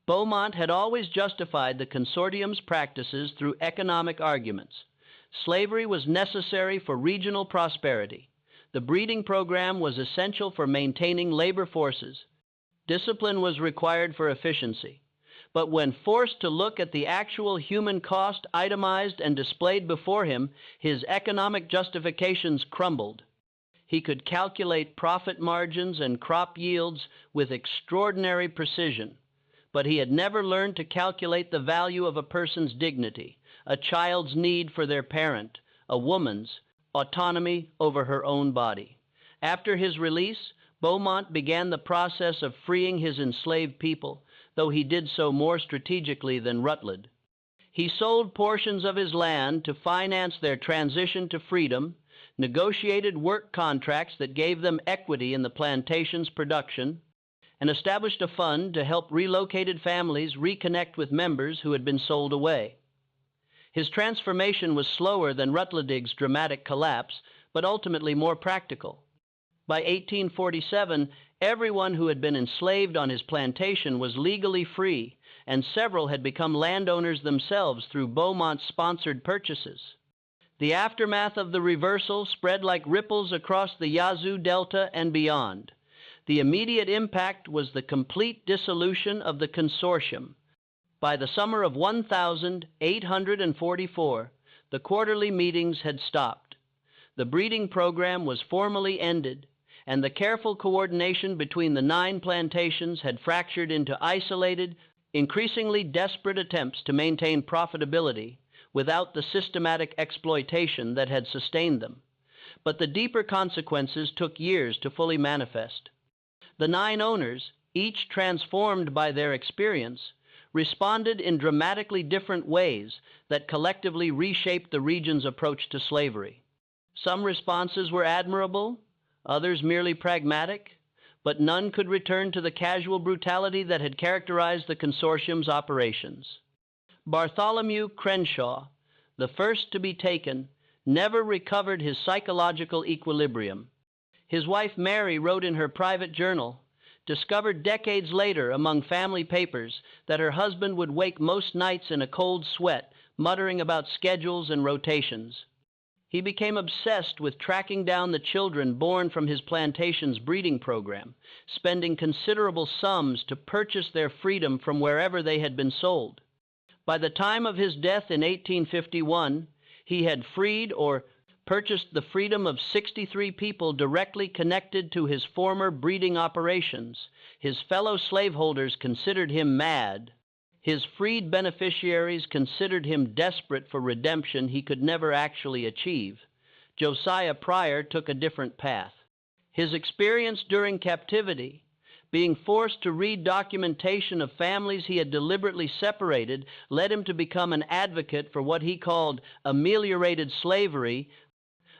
Beaumont had always justified the consortium's practices through economic arguments. Slavery was necessary for regional prosperity. The breeding program was essential for maintaining labor forces. Discipline was required for efficiency. But when forced to look at the actual human cost itemized and displayed before him, his economic justifications crumbled. He could calculate profit margins and crop yields with extraordinary precision, but he had never learned to calculate the value of a person's dignity, a child's need for their parent, a woman's autonomy over her own body. After his release, Beaumont began the process of freeing his enslaved people, though he did so more strategically than Rutledge. He sold portions of his land to finance their transition to freedom, negotiated work contracts that gave them equity in the plantation's production, and established a fund to help relocated families reconnect with members who had been sold away. His transformation was slower than Rutledge's dramatic collapse, but ultimately more practical. By 1847, everyone who had been enslaved on his plantation was legally free, and several had become landowners themselves through Beaumont-sponsored purchases. The aftermath of the reversal spread like ripples across the Yazoo Delta and beyond. The immediate impact was the complete dissolution of the consortium. By the summer of 1844, the quarterly meetings had stopped. The breeding program was formally ended, and the careful coordination between the 9 plantations had fractured into isolated, increasingly desperate attempts to maintain profitability without the systematic exploitation that had sustained them. But the deeper consequences took years to fully manifest. The 9 owners, each transformed by their experience, responded in dramatically different ways that collectively reshaped the region's approach to slavery. Some responses were admirable, others merely pragmatic, but none could return to the casual brutality that had characterized the consortium's operations. Bartholomew Crenshaw, the first to be taken, never recovered his psychological equilibrium. His wife Mary wrote in her private journal, discovered decades later among family papers, that her husband would wake most nights in a cold sweat, muttering about schedules and rotations. He became obsessed with tracking down the children born from his plantation's breeding program, spending considerable sums to purchase their freedom from wherever they had been sold. By the time of his death in 1851, he had freed or purchased the freedom of 63 people directly connected to his former breeding operations. His fellow slaveholders considered him mad. His freed beneficiaries considered him desperate for redemption he could never actually achieve. Josiah Pryor took a different path. His experience during captivity, being forced to read documentation of families he had deliberately separated, led him to become an advocate for what he called ameliorated slavery,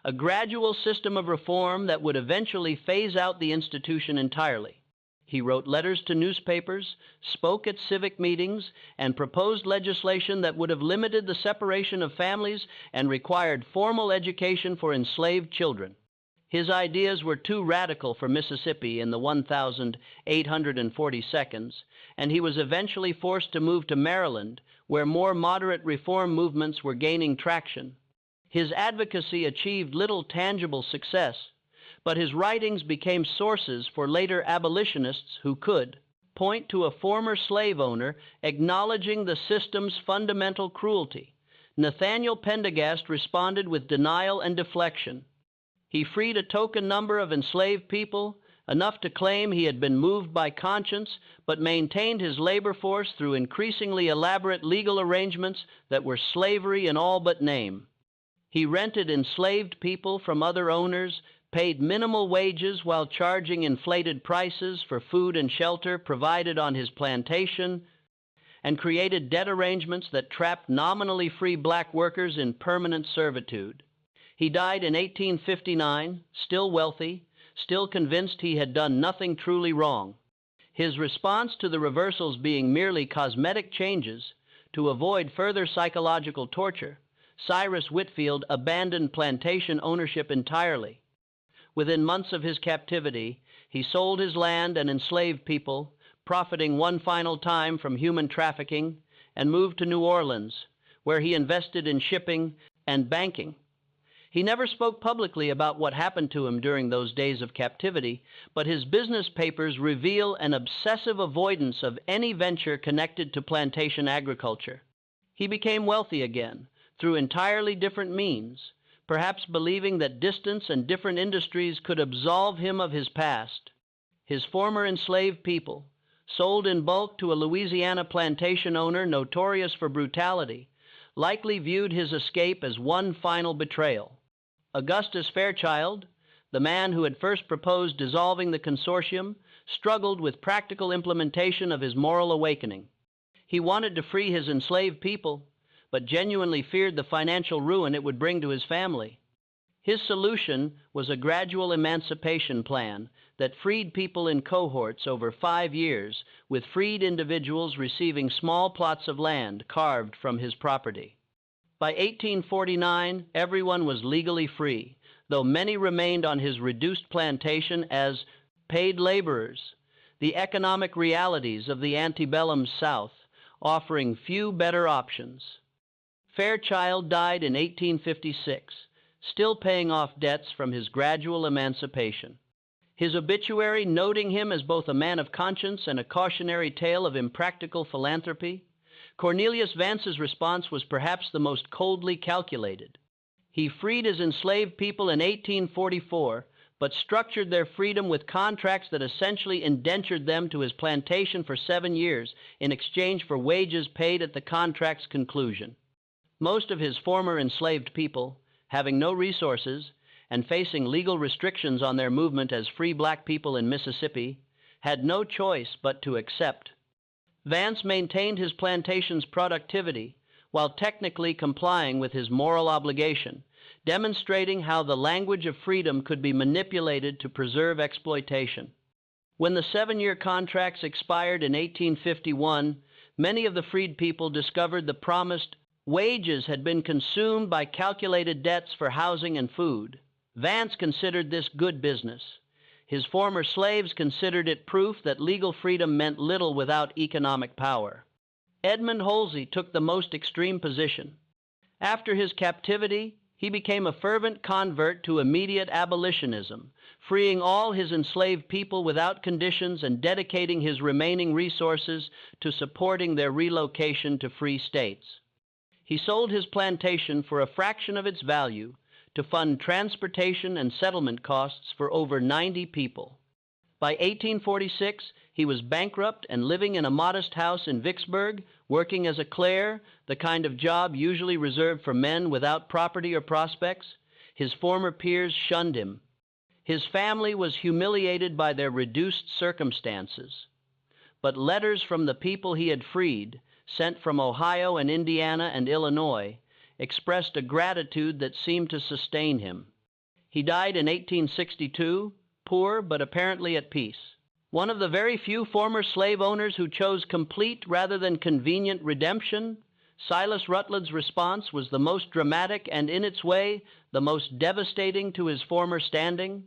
a gradual system of reform that would eventually phase out the institution entirely. He wrote letters to newspapers, spoke at civic meetings, and proposed legislation that would have limited the separation of families and required formal education for enslaved children. His ideas were too radical for Mississippi in the 1842nd, and he was eventually forced to move to Maryland, where more moderate reform movements were gaining traction. His advocacy achieved little tangible success, but his writings became sources for later abolitionists who could point to a former slave owner acknowledging the system's fundamental cruelty. Nathaniel Pendergast responded with denial and deflection. He freed a token number of enslaved people, enough to claim he had been moved by conscience, but maintained his labor force through increasingly elaborate legal arrangements that were slavery in all but name. He rented enslaved people from other owners, paid minimal wages while charging inflated prices for food and shelter provided on his plantation, and created debt arrangements that trapped nominally free black workers in permanent servitude. He died in 1859, still wealthy, still convinced he had done nothing truly wrong. His response to the reversals being merely cosmetic changes to avoid further psychological torture, Cyrus Whitfield abandoned plantation ownership entirely. Within months of his captivity, he sold his land and enslaved people, profiting one final time from human trafficking, and moved to New Orleans, where he invested in shipping and banking. He never spoke publicly about what happened to him during those days of captivity, but his business papers reveal an obsessive avoidance of any venture connected to plantation agriculture. He became wealthy again, through entirely different means, perhaps believing that distance and different industries could absolve him of his past. His former enslaved people, sold in bulk to a Louisiana plantation owner notorious for brutality, likely viewed his escape as one final betrayal. Augustus Fairchild, the man who had first proposed dissolving the consortium, struggled with practical implementation of his moral awakening. He wanted to free his enslaved people, but genuinely feared the financial ruin it would bring to his family. His solution was a gradual emancipation plan that freed people in cohorts over 5 years, with freed individuals receiving small plots of land carved from his property. By 1849, everyone was legally free, though many remained on his reduced plantation as paid laborers. The economic realities of the antebellum South, offering few better options. Fairchild died in 1856, still paying off debts from his gradual emancipation. His obituary noting him as both a man of conscience and a cautionary tale of impractical philanthropy, Cornelius Vance's response was perhaps the most coldly calculated. He freed his enslaved people in 1844, but structured their freedom with contracts that essentially indentured them to his plantation for 7 years in exchange for wages paid at the contract's conclusion. Most of his former enslaved people, having no resources and facing legal restrictions on their movement as free black people in Mississippi, had no choice but to accept. Vance maintained his plantation's productivity while technically complying with his moral obligation, demonstrating how the language of freedom could be manipulated to preserve exploitation. When the 7-year contracts expired in 1851, many of the freed people discovered the promised wages had been consumed by calculated debts for housing and food. Vance considered this good business. His former slaves considered it proof that legal freedom meant little without economic power. Edmund Halsey took the most extreme position. After his captivity, he became a fervent convert to immediate abolitionism, freeing all his enslaved people without conditions and dedicating his remaining resources to supporting their relocation to free states. He sold his plantation for a fraction of its value to fund transportation and settlement costs for over 90 people. By 1846, he was bankrupt and living in a modest house in Vicksburg, working as a clerk, the kind of job usually reserved for men without property or prospects. His former peers shunned him. His family was humiliated by their reduced circumstances. But letters from the people he had freed, sent from Ohio and Indiana and Illinois, expressed a gratitude that seemed to sustain him. He died in 1862, poor but apparently at peace. One of the very few former slave owners who chose complete rather than convenient redemption, Silas Rutledge's response was the most dramatic and, in its way, the most devastating to his former standing.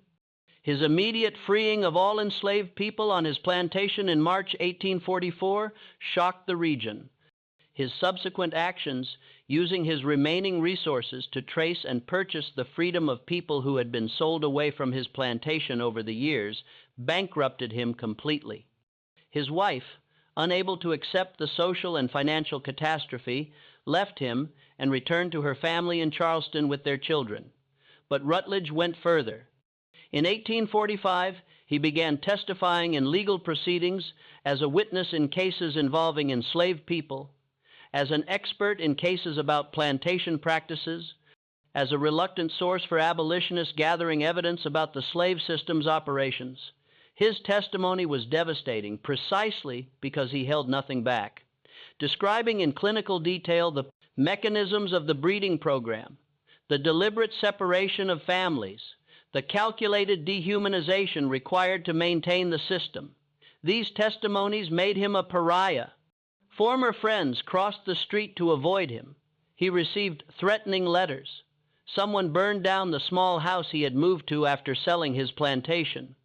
His immediate freeing of all enslaved people on his plantation in March 1844 shocked the region. His subsequent actions, using his remaining resources to trace and purchase the freedom of people who had been sold away from his plantation over the years, bankrupted him completely. His wife, unable to accept the social and financial catastrophe, left him and returned to her family in Charleston with their children. But Rutledge went further. In 1845, he began testifying in legal proceedings as a witness in cases involving enslaved people, as an expert in cases about plantation practices, as a reluctant source for abolitionists gathering evidence about the slave system's operations. His testimony was devastating precisely because he held nothing back. Describing in clinical detail the mechanisms of the breeding program, the deliberate separation of families, the calculated dehumanization required to maintain the system. These testimonies made him a pariah. Former friends crossed the street to avoid him. He received threatening letters. Someone burned down the small house he had moved to after selling his plantation.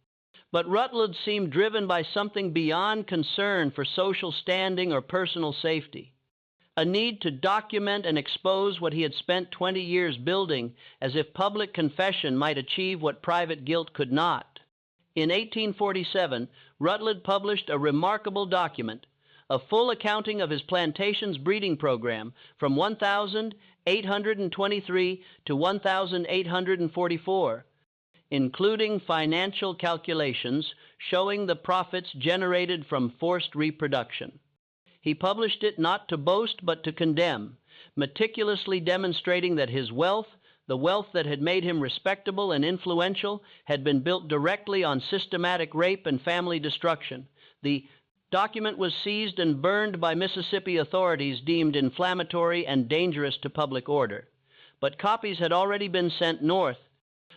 But Rutledge seemed driven by something beyond concern for social standing or personal safety, a need to document and expose what he had spent 20 years building, as if public confession might achieve what private guilt could not. In 1847, Rutledge published a remarkable document, a full accounting of his plantation's breeding program from 1823 to 1844, including financial calculations showing the profits generated from forced reproduction. He published it not to boast but to condemn, meticulously demonstrating that his wealth, the wealth that had made him respectable and influential, had been built directly on systematic rape and family destruction. The document was seized and burned by Mississippi authorities deemed inflammatory and dangerous to public order. But copies had already been sent north,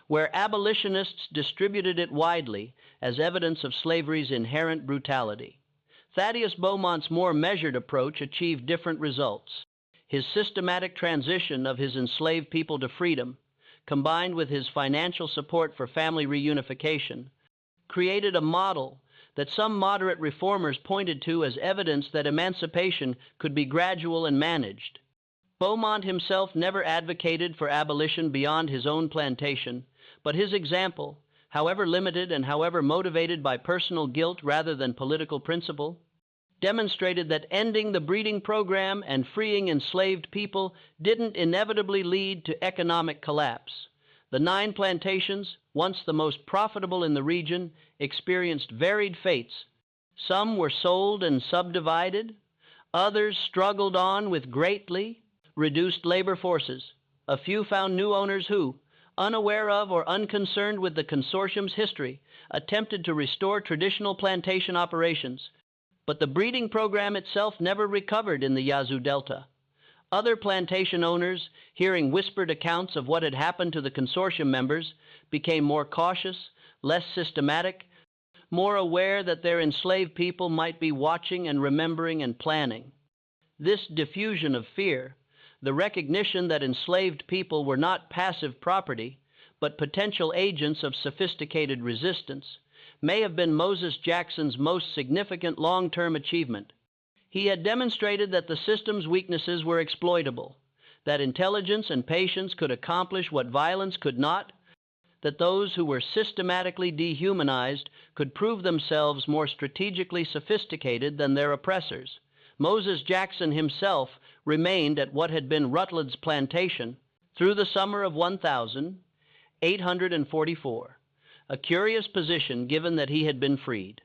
where abolitionists distributed it widely as evidence of slavery's inherent brutality. Thaddeus Beaumont's more measured approach achieved different results. His systematic transition of his enslaved people to freedom, combined with his financial support for family reunification, created a model that some moderate reformers pointed to as evidence that emancipation could be gradual and managed. Beaumont himself never advocated for abolition beyond his own plantation, but his example, however limited and however motivated by personal guilt rather than political principle, demonstrated that ending the breeding program and freeing enslaved people didn't inevitably lead to economic collapse. The 9 plantations, once the most profitable in the region, experienced varied fates. Some were sold and subdivided, others struggled on with greatly reduced labor forces. A few found new owners who, unaware of or unconcerned with the consortium's history, attempted to restore traditional plantation operations. But the breeding program itself never recovered in the Yazoo Delta. Other plantation owners, hearing whispered accounts of what had happened to the consortium members, became more cautious, less systematic, more aware that their enslaved people might be watching and remembering and planning. This diffusion of fear, the recognition that enslaved people were not passive property, but potential agents of sophisticated resistance, may have been Moses Jackson's most significant long-term achievement. He had demonstrated that the system's weaknesses were exploitable, that intelligence and patience could accomplish what violence could not, that those who were systematically dehumanized could prove themselves more strategically sophisticated than their oppressors. Moses Jackson himself remained at what had been Rutledge's plantation through the summer of 1844. A curious position given that he had been freed.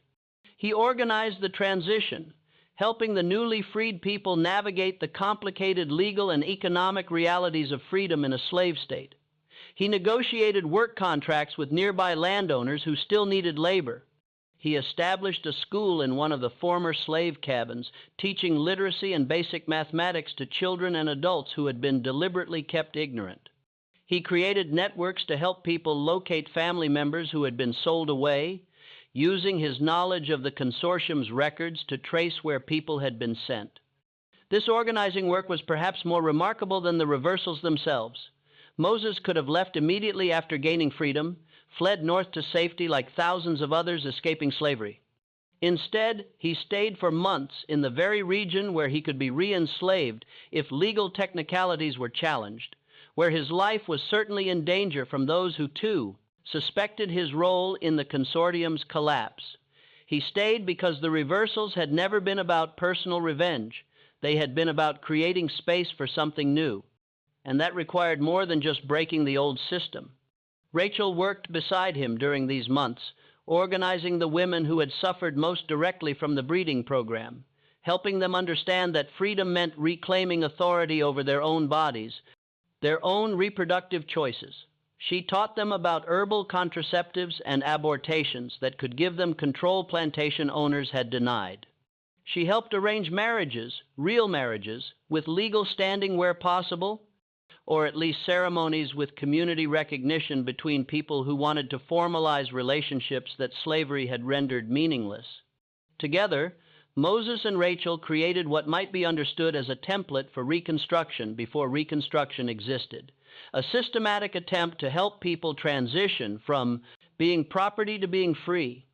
He organized the transition, helping the newly freed people navigate the complicated legal and economic realities of freedom in a slave state. He negotiated work contracts with nearby landowners who still needed labor. He established a school in one of the former slave cabins, teaching literacy and basic mathematics to children and adults who had been deliberately kept ignorant. He created networks to help people locate family members who had been sold away, using his knowledge of the consortium's records to trace where people had been sent. This organizing work was perhaps more remarkable than the reversals themselves. Moses could have left immediately after gaining freedom, fled north to safety like thousands of others escaping slavery. Instead, he stayed for months in the very region where he could be re-enslaved if legal technicalities were challenged, where his life was certainly in danger from those who, too, suspected his role in the consortium's collapse. He stayed because the reversals had never been about personal revenge. They had been about creating space for something new, and that required more than just breaking the old system. Rachel worked beside him during these months, organizing the women who had suffered most directly from the breeding program, helping them understand that freedom meant reclaiming authority over their own bodies, their own reproductive choices. She taught them about herbal contraceptives and abortations that could give them control plantation owners had denied. She helped arrange marriages, real marriages, with legal standing where possible, or at least ceremonies with community recognition between people who wanted to formalize relationships that slavery had rendered meaningless. Together, Moses and Rachel created what might be understood as a template for Reconstruction before Reconstruction existed, a systematic attempt to help people transition from being property to being free,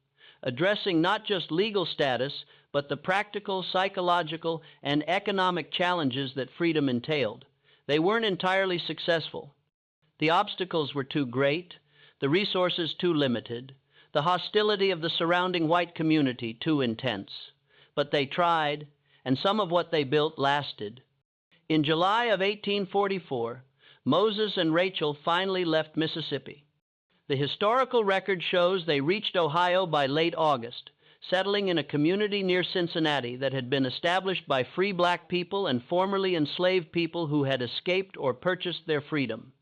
addressing not just legal status, but the practical, psychological, and economic challenges that freedom entailed. They weren't entirely successful. The obstacles were too great, the resources too limited, the hostility of the surrounding white community too intense. But they tried, and some of what they built lasted. In July of 1844, Moses and Rachel finally left Mississippi. The historical record shows they reached Ohio by late August, settling in a community near Cincinnati that had been established by free black people and formerly enslaved people who had escaped or purchased their freedom.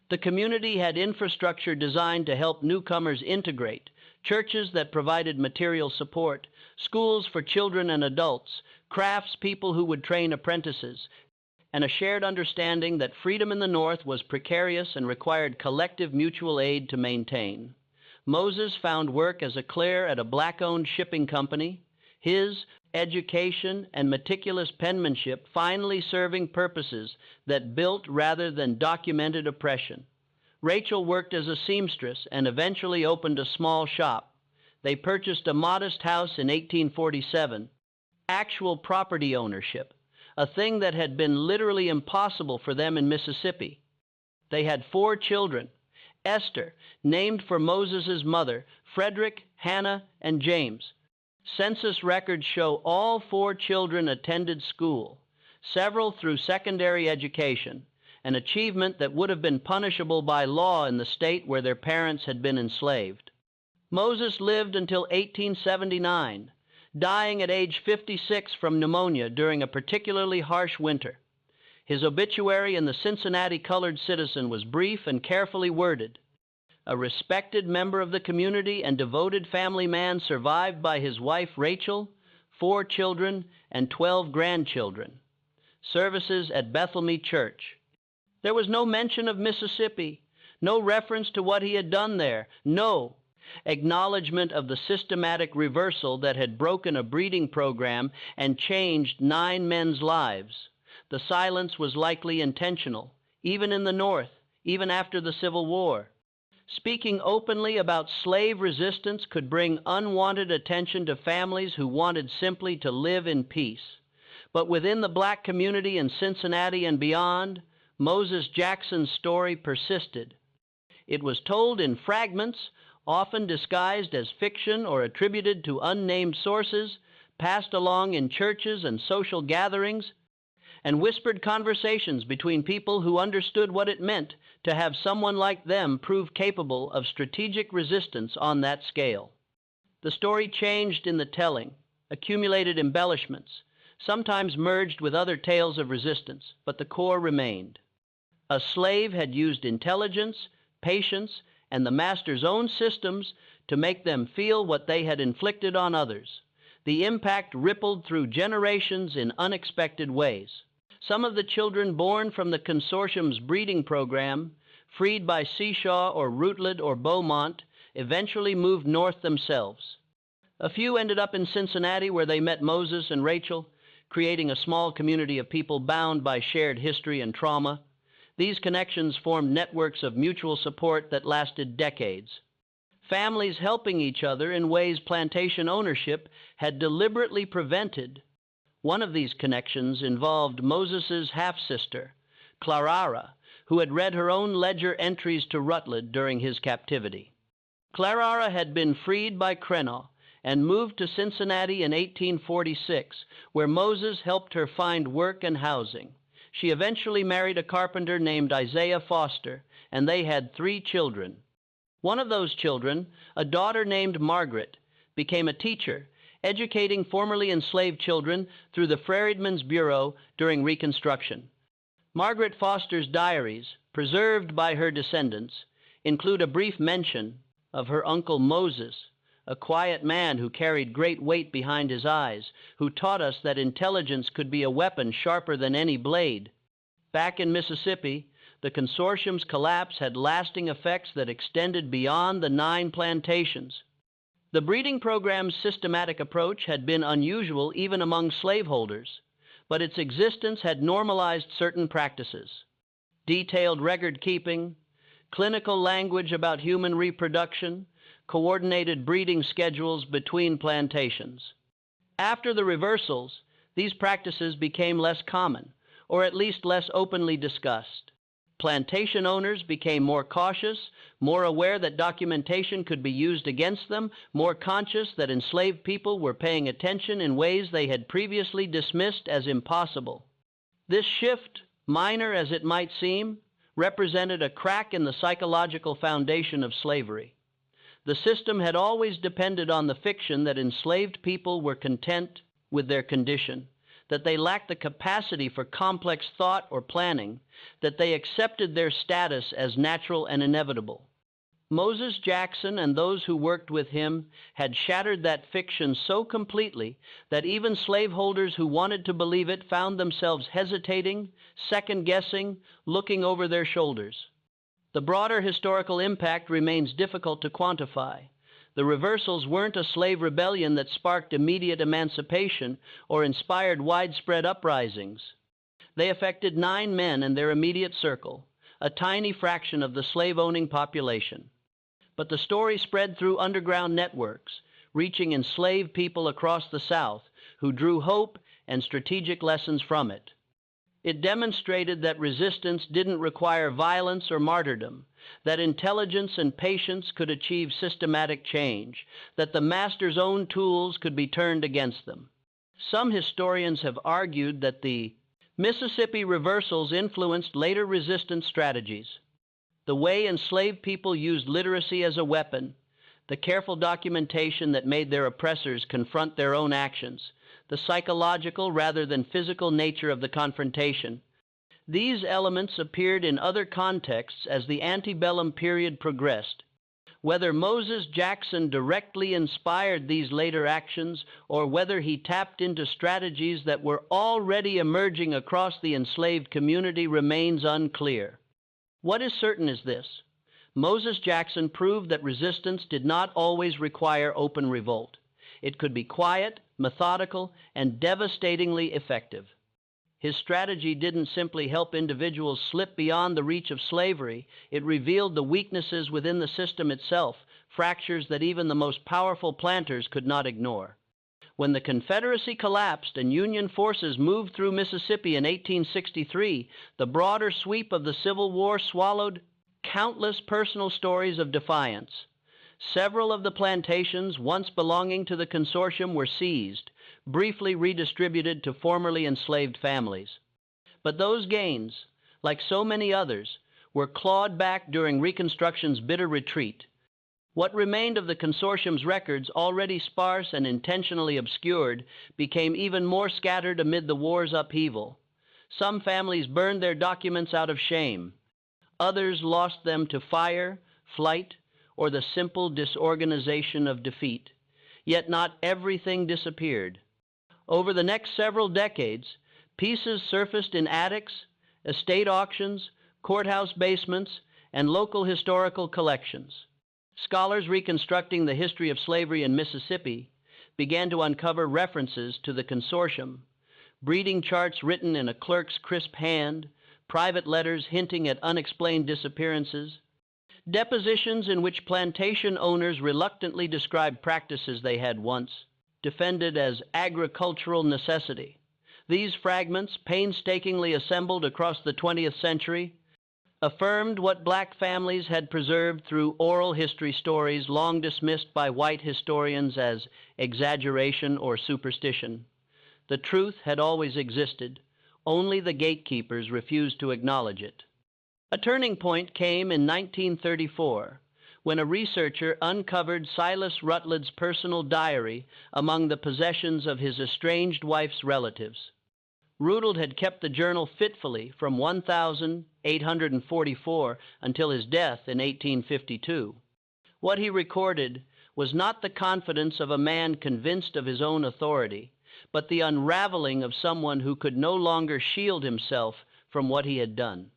The community had infrastructure designed to help newcomers integrate, churches that provided material support, schools for children and adults, crafts people who would train apprentices, and a shared understanding that freedom in the North was precarious and required collective mutual aid to maintain. Moses found work as a clerk at a black-owned shipping company, his education and meticulous penmanship finally serving purposes that built rather than documented oppression. Rachel worked as a seamstress and eventually opened a small shop. They purchased a modest house in 1847, actual property ownership, a thing that had been literally impossible for them in Mississippi. They had 4 children. Esther, named for Moses' mother, Frederick, Hannah, and James. Census records show all 4 children attended school, several through secondary education, an achievement that would have been punishable by law in the state where their parents had been enslaved. Moses lived until 1879, dying at age 56 from pneumonia during a particularly harsh winter. His obituary in the Cincinnati Colored Citizen was brief and carefully worded. A respected member of the community and devoted family man, survived by his wife Rachel, 4 children, and 12 grandchildren. Services at Bethlehem Church. There was no mention of Mississippi, no reference to what he had done there, no acknowledgement of the systematic reversal that had broken a breeding program and changed 9 men's lives. The silence was likely intentional, even in the North, even after the Civil War. Speaking openly about slave resistance could bring unwanted attention to families who wanted simply to live in peace. But within the black community in Cincinnati and beyond, Moses Jackson's story persisted. It was told in fragments, often disguised as fiction or attributed to unnamed sources, passed along in churches and social gatherings, and whispered conversations between people who understood what it meant to have someone like them prove capable of strategic resistance on that scale. The story changed in the telling, accumulated embellishments, sometimes merged with other tales of resistance, but the core remained. A slave had used intelligence, patience, and the master's own systems to make them feel what they had inflicted on others. The impact rippled through generations in unexpected ways. Some of the children born from the consortium's breeding program, freed by Seashaw or Rutledge or Beaumont, eventually moved north themselves. A few ended up in Cincinnati, where they met Moses and Rachel, creating a small community of people bound by shared history and trauma. These connections formed networks of mutual support that lasted decades. Families helping each other in ways plantation ownership had deliberately prevented. One of these connections involved Moses's half-sister, Clarara, who had read her own ledger entries to Rutledge during his captivity. Clarara had been freed by Crennaw and moved to Cincinnati in 1846, where Moses helped her find work and housing. She eventually married a carpenter named Isaiah Foster, and they had 3 children. One of those children, a daughter named Margaret, became a teacher, educating formerly enslaved children through the Freedmen's Bureau during Reconstruction. Margaret Foster's diaries, preserved by her descendants, include a brief mention of her uncle Moses, a quiet man who carried great weight behind his eyes, who taught us that intelligence could be a weapon sharper than any blade. Back in Mississippi, the consortium's collapse had lasting effects that extended beyond the 9 plantations. The breeding program's systematic approach had been unusual even among slaveholders, but its existence had normalized certain practices: detailed record keeping, clinical language about human reproduction, coordinated breeding schedules between plantations. After the reversals, these practices became less common, or at least less openly discussed. Plantation owners became more cautious, more aware that documentation could be used against them, more conscious that enslaved people were paying attention in ways they had previously dismissed as impossible. This shift, minor as it might seem, represented a crack in the psychological foundation of slavery. The system had always depended on the fiction that enslaved people were content with their condition, that they lacked the capacity for complex thought or planning, that they accepted their status as natural and inevitable. Moses Jackson and those who worked with him had shattered that fiction so completely that even slaveholders who wanted to believe it found themselves hesitating, second-guessing, looking over their shoulders. The broader historical impact remains difficult to quantify. The reversals weren't a slave rebellion that sparked immediate emancipation or inspired widespread uprisings. They affected 9 men and their immediate circle, a tiny fraction of the slave-owning population. But the story spread through underground networks, reaching enslaved people across the South who drew hope and strategic lessons from it. It demonstrated that resistance didn't require violence or martyrdom, that intelligence and patience could achieve systematic change, that the master's own tools could be turned against them. Some historians have argued that the Mississippi reversals influenced later resistance strategies. The way enslaved people used literacy as a weapon, the careful documentation that made their oppressors confront their own actions, the psychological rather than physical nature of the confrontation. These elements appeared in other contexts as the antebellum period progressed. Whether Moses Jackson directly inspired these later actions or whether he tapped into strategies that were already emerging across the enslaved community remains unclear. What is certain is this: Moses Jackson proved that resistance did not always require open revolt. It could be quiet, methodical, and devastatingly effective. His strategy didn't simply help individuals slip beyond the reach of slavery, it revealed the weaknesses within the system itself, fractures that even the most powerful planters could not ignore. When the Confederacy collapsed and Union forces moved through Mississippi in 1863, the broader sweep of the Civil War swallowed countless personal stories of defiance. Several of the plantations once belonging to the consortium were seized, briefly redistributed to formerly enslaved families. But those gains, like so many others, were clawed back during Reconstruction's bitter retreat. What remained of the consortium's records, already sparse and intentionally obscured, became even more scattered amid the war's upheaval. Some families burned their documents out of shame. Others lost them to fire, flight, or the simple disorganization of defeat. Yet not everything disappeared. Over the next several decades, pieces surfaced in attics, estate auctions, courthouse basements, and local historical collections. Scholars reconstructing the history of slavery in Mississippi began to uncover references to the consortium, breeding charts written in a clerk's crisp hand, private letters hinting at unexplained disappearances, depositions in which plantation owners reluctantly described practices they had once defended as agricultural necessity. These fragments, painstakingly assembled across the 20th century, affirmed what black families had preserved through oral history stories long dismissed by white historians as exaggeration or superstition. The truth had always existed, only the gatekeepers refused to acknowledge it. A turning point came in 1934, when a researcher uncovered Silas Rutledge's personal diary among the possessions of his estranged wife's relatives. Rutledge had kept the journal fitfully from 1844 until his death in 1852. What he recorded was not the confidence of a man convinced of his own authority, but the unraveling of someone who could no longer shield himself from what he had done.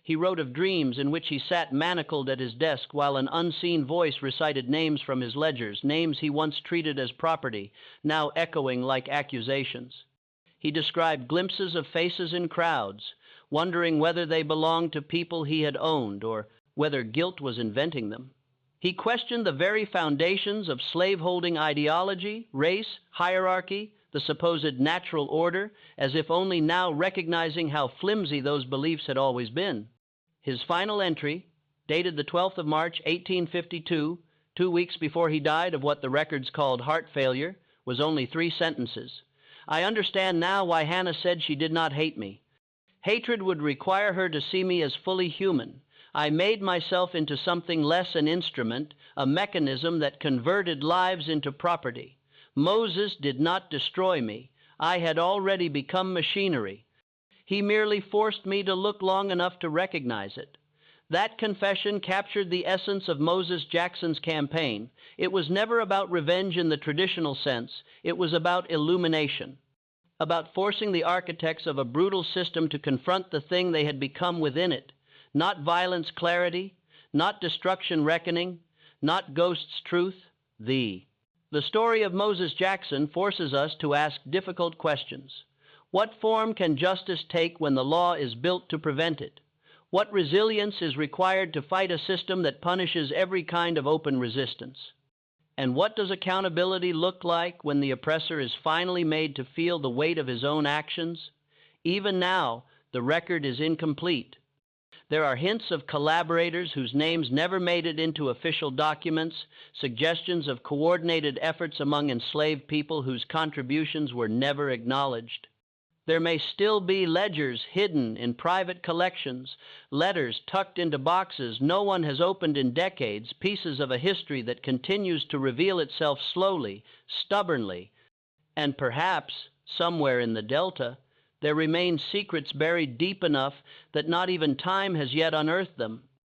He wrote of dreams in which he sat manacled at his desk while an unseen voice recited names from his ledgers, names he once treated as property, now echoing like accusations. He described glimpses of faces in crowds, wondering whether they belonged to people he had owned or whether guilt was inventing them. He questioned the very foundations of slaveholding ideology, race, hierarchy, the supposed natural order, as if only now recognizing how flimsy those beliefs had always been. His final entry, dated the 12th of March, 1852, 2 weeks before he died of what the records called heart failure, was only 3 sentences. I understand now why Hannah said she did not hate me. Hatred would require her to see me as fully human. I made myself into something less an instrument, a mechanism that converted lives into property. Moses did not destroy me. I had already become machinery. He merely forced me to look long enough to recognize it. That confession captured the essence of Moses Jackson's campaign. It was never about revenge in the traditional sense. It was about illumination, about forcing the architects of a brutal system to confront the thing they had become within it. Not violence clarity, not destruction reckoning, not ghosts truth, thee. The story of Moses Jackson forces us to ask difficult questions. What form can justice take when the law is built to prevent it? What resilience is required to fight a system that punishes every kind of open resistance? And what does accountability look like when the oppressor is finally made to feel the weight of his own actions? Even now, the record is incomplete. There are hints of collaborators whose names never made it into official documents, suggestions of coordinated efforts among enslaved people whose contributions were never acknowledged. There may still be ledgers hidden in private collections, letters tucked into boxes no one has opened in decades, pieces of a history that continues to reveal itself slowly, stubbornly, and perhaps, somewhere in the Delta, there remain secrets buried deep enough that not even time has yet unearthed them.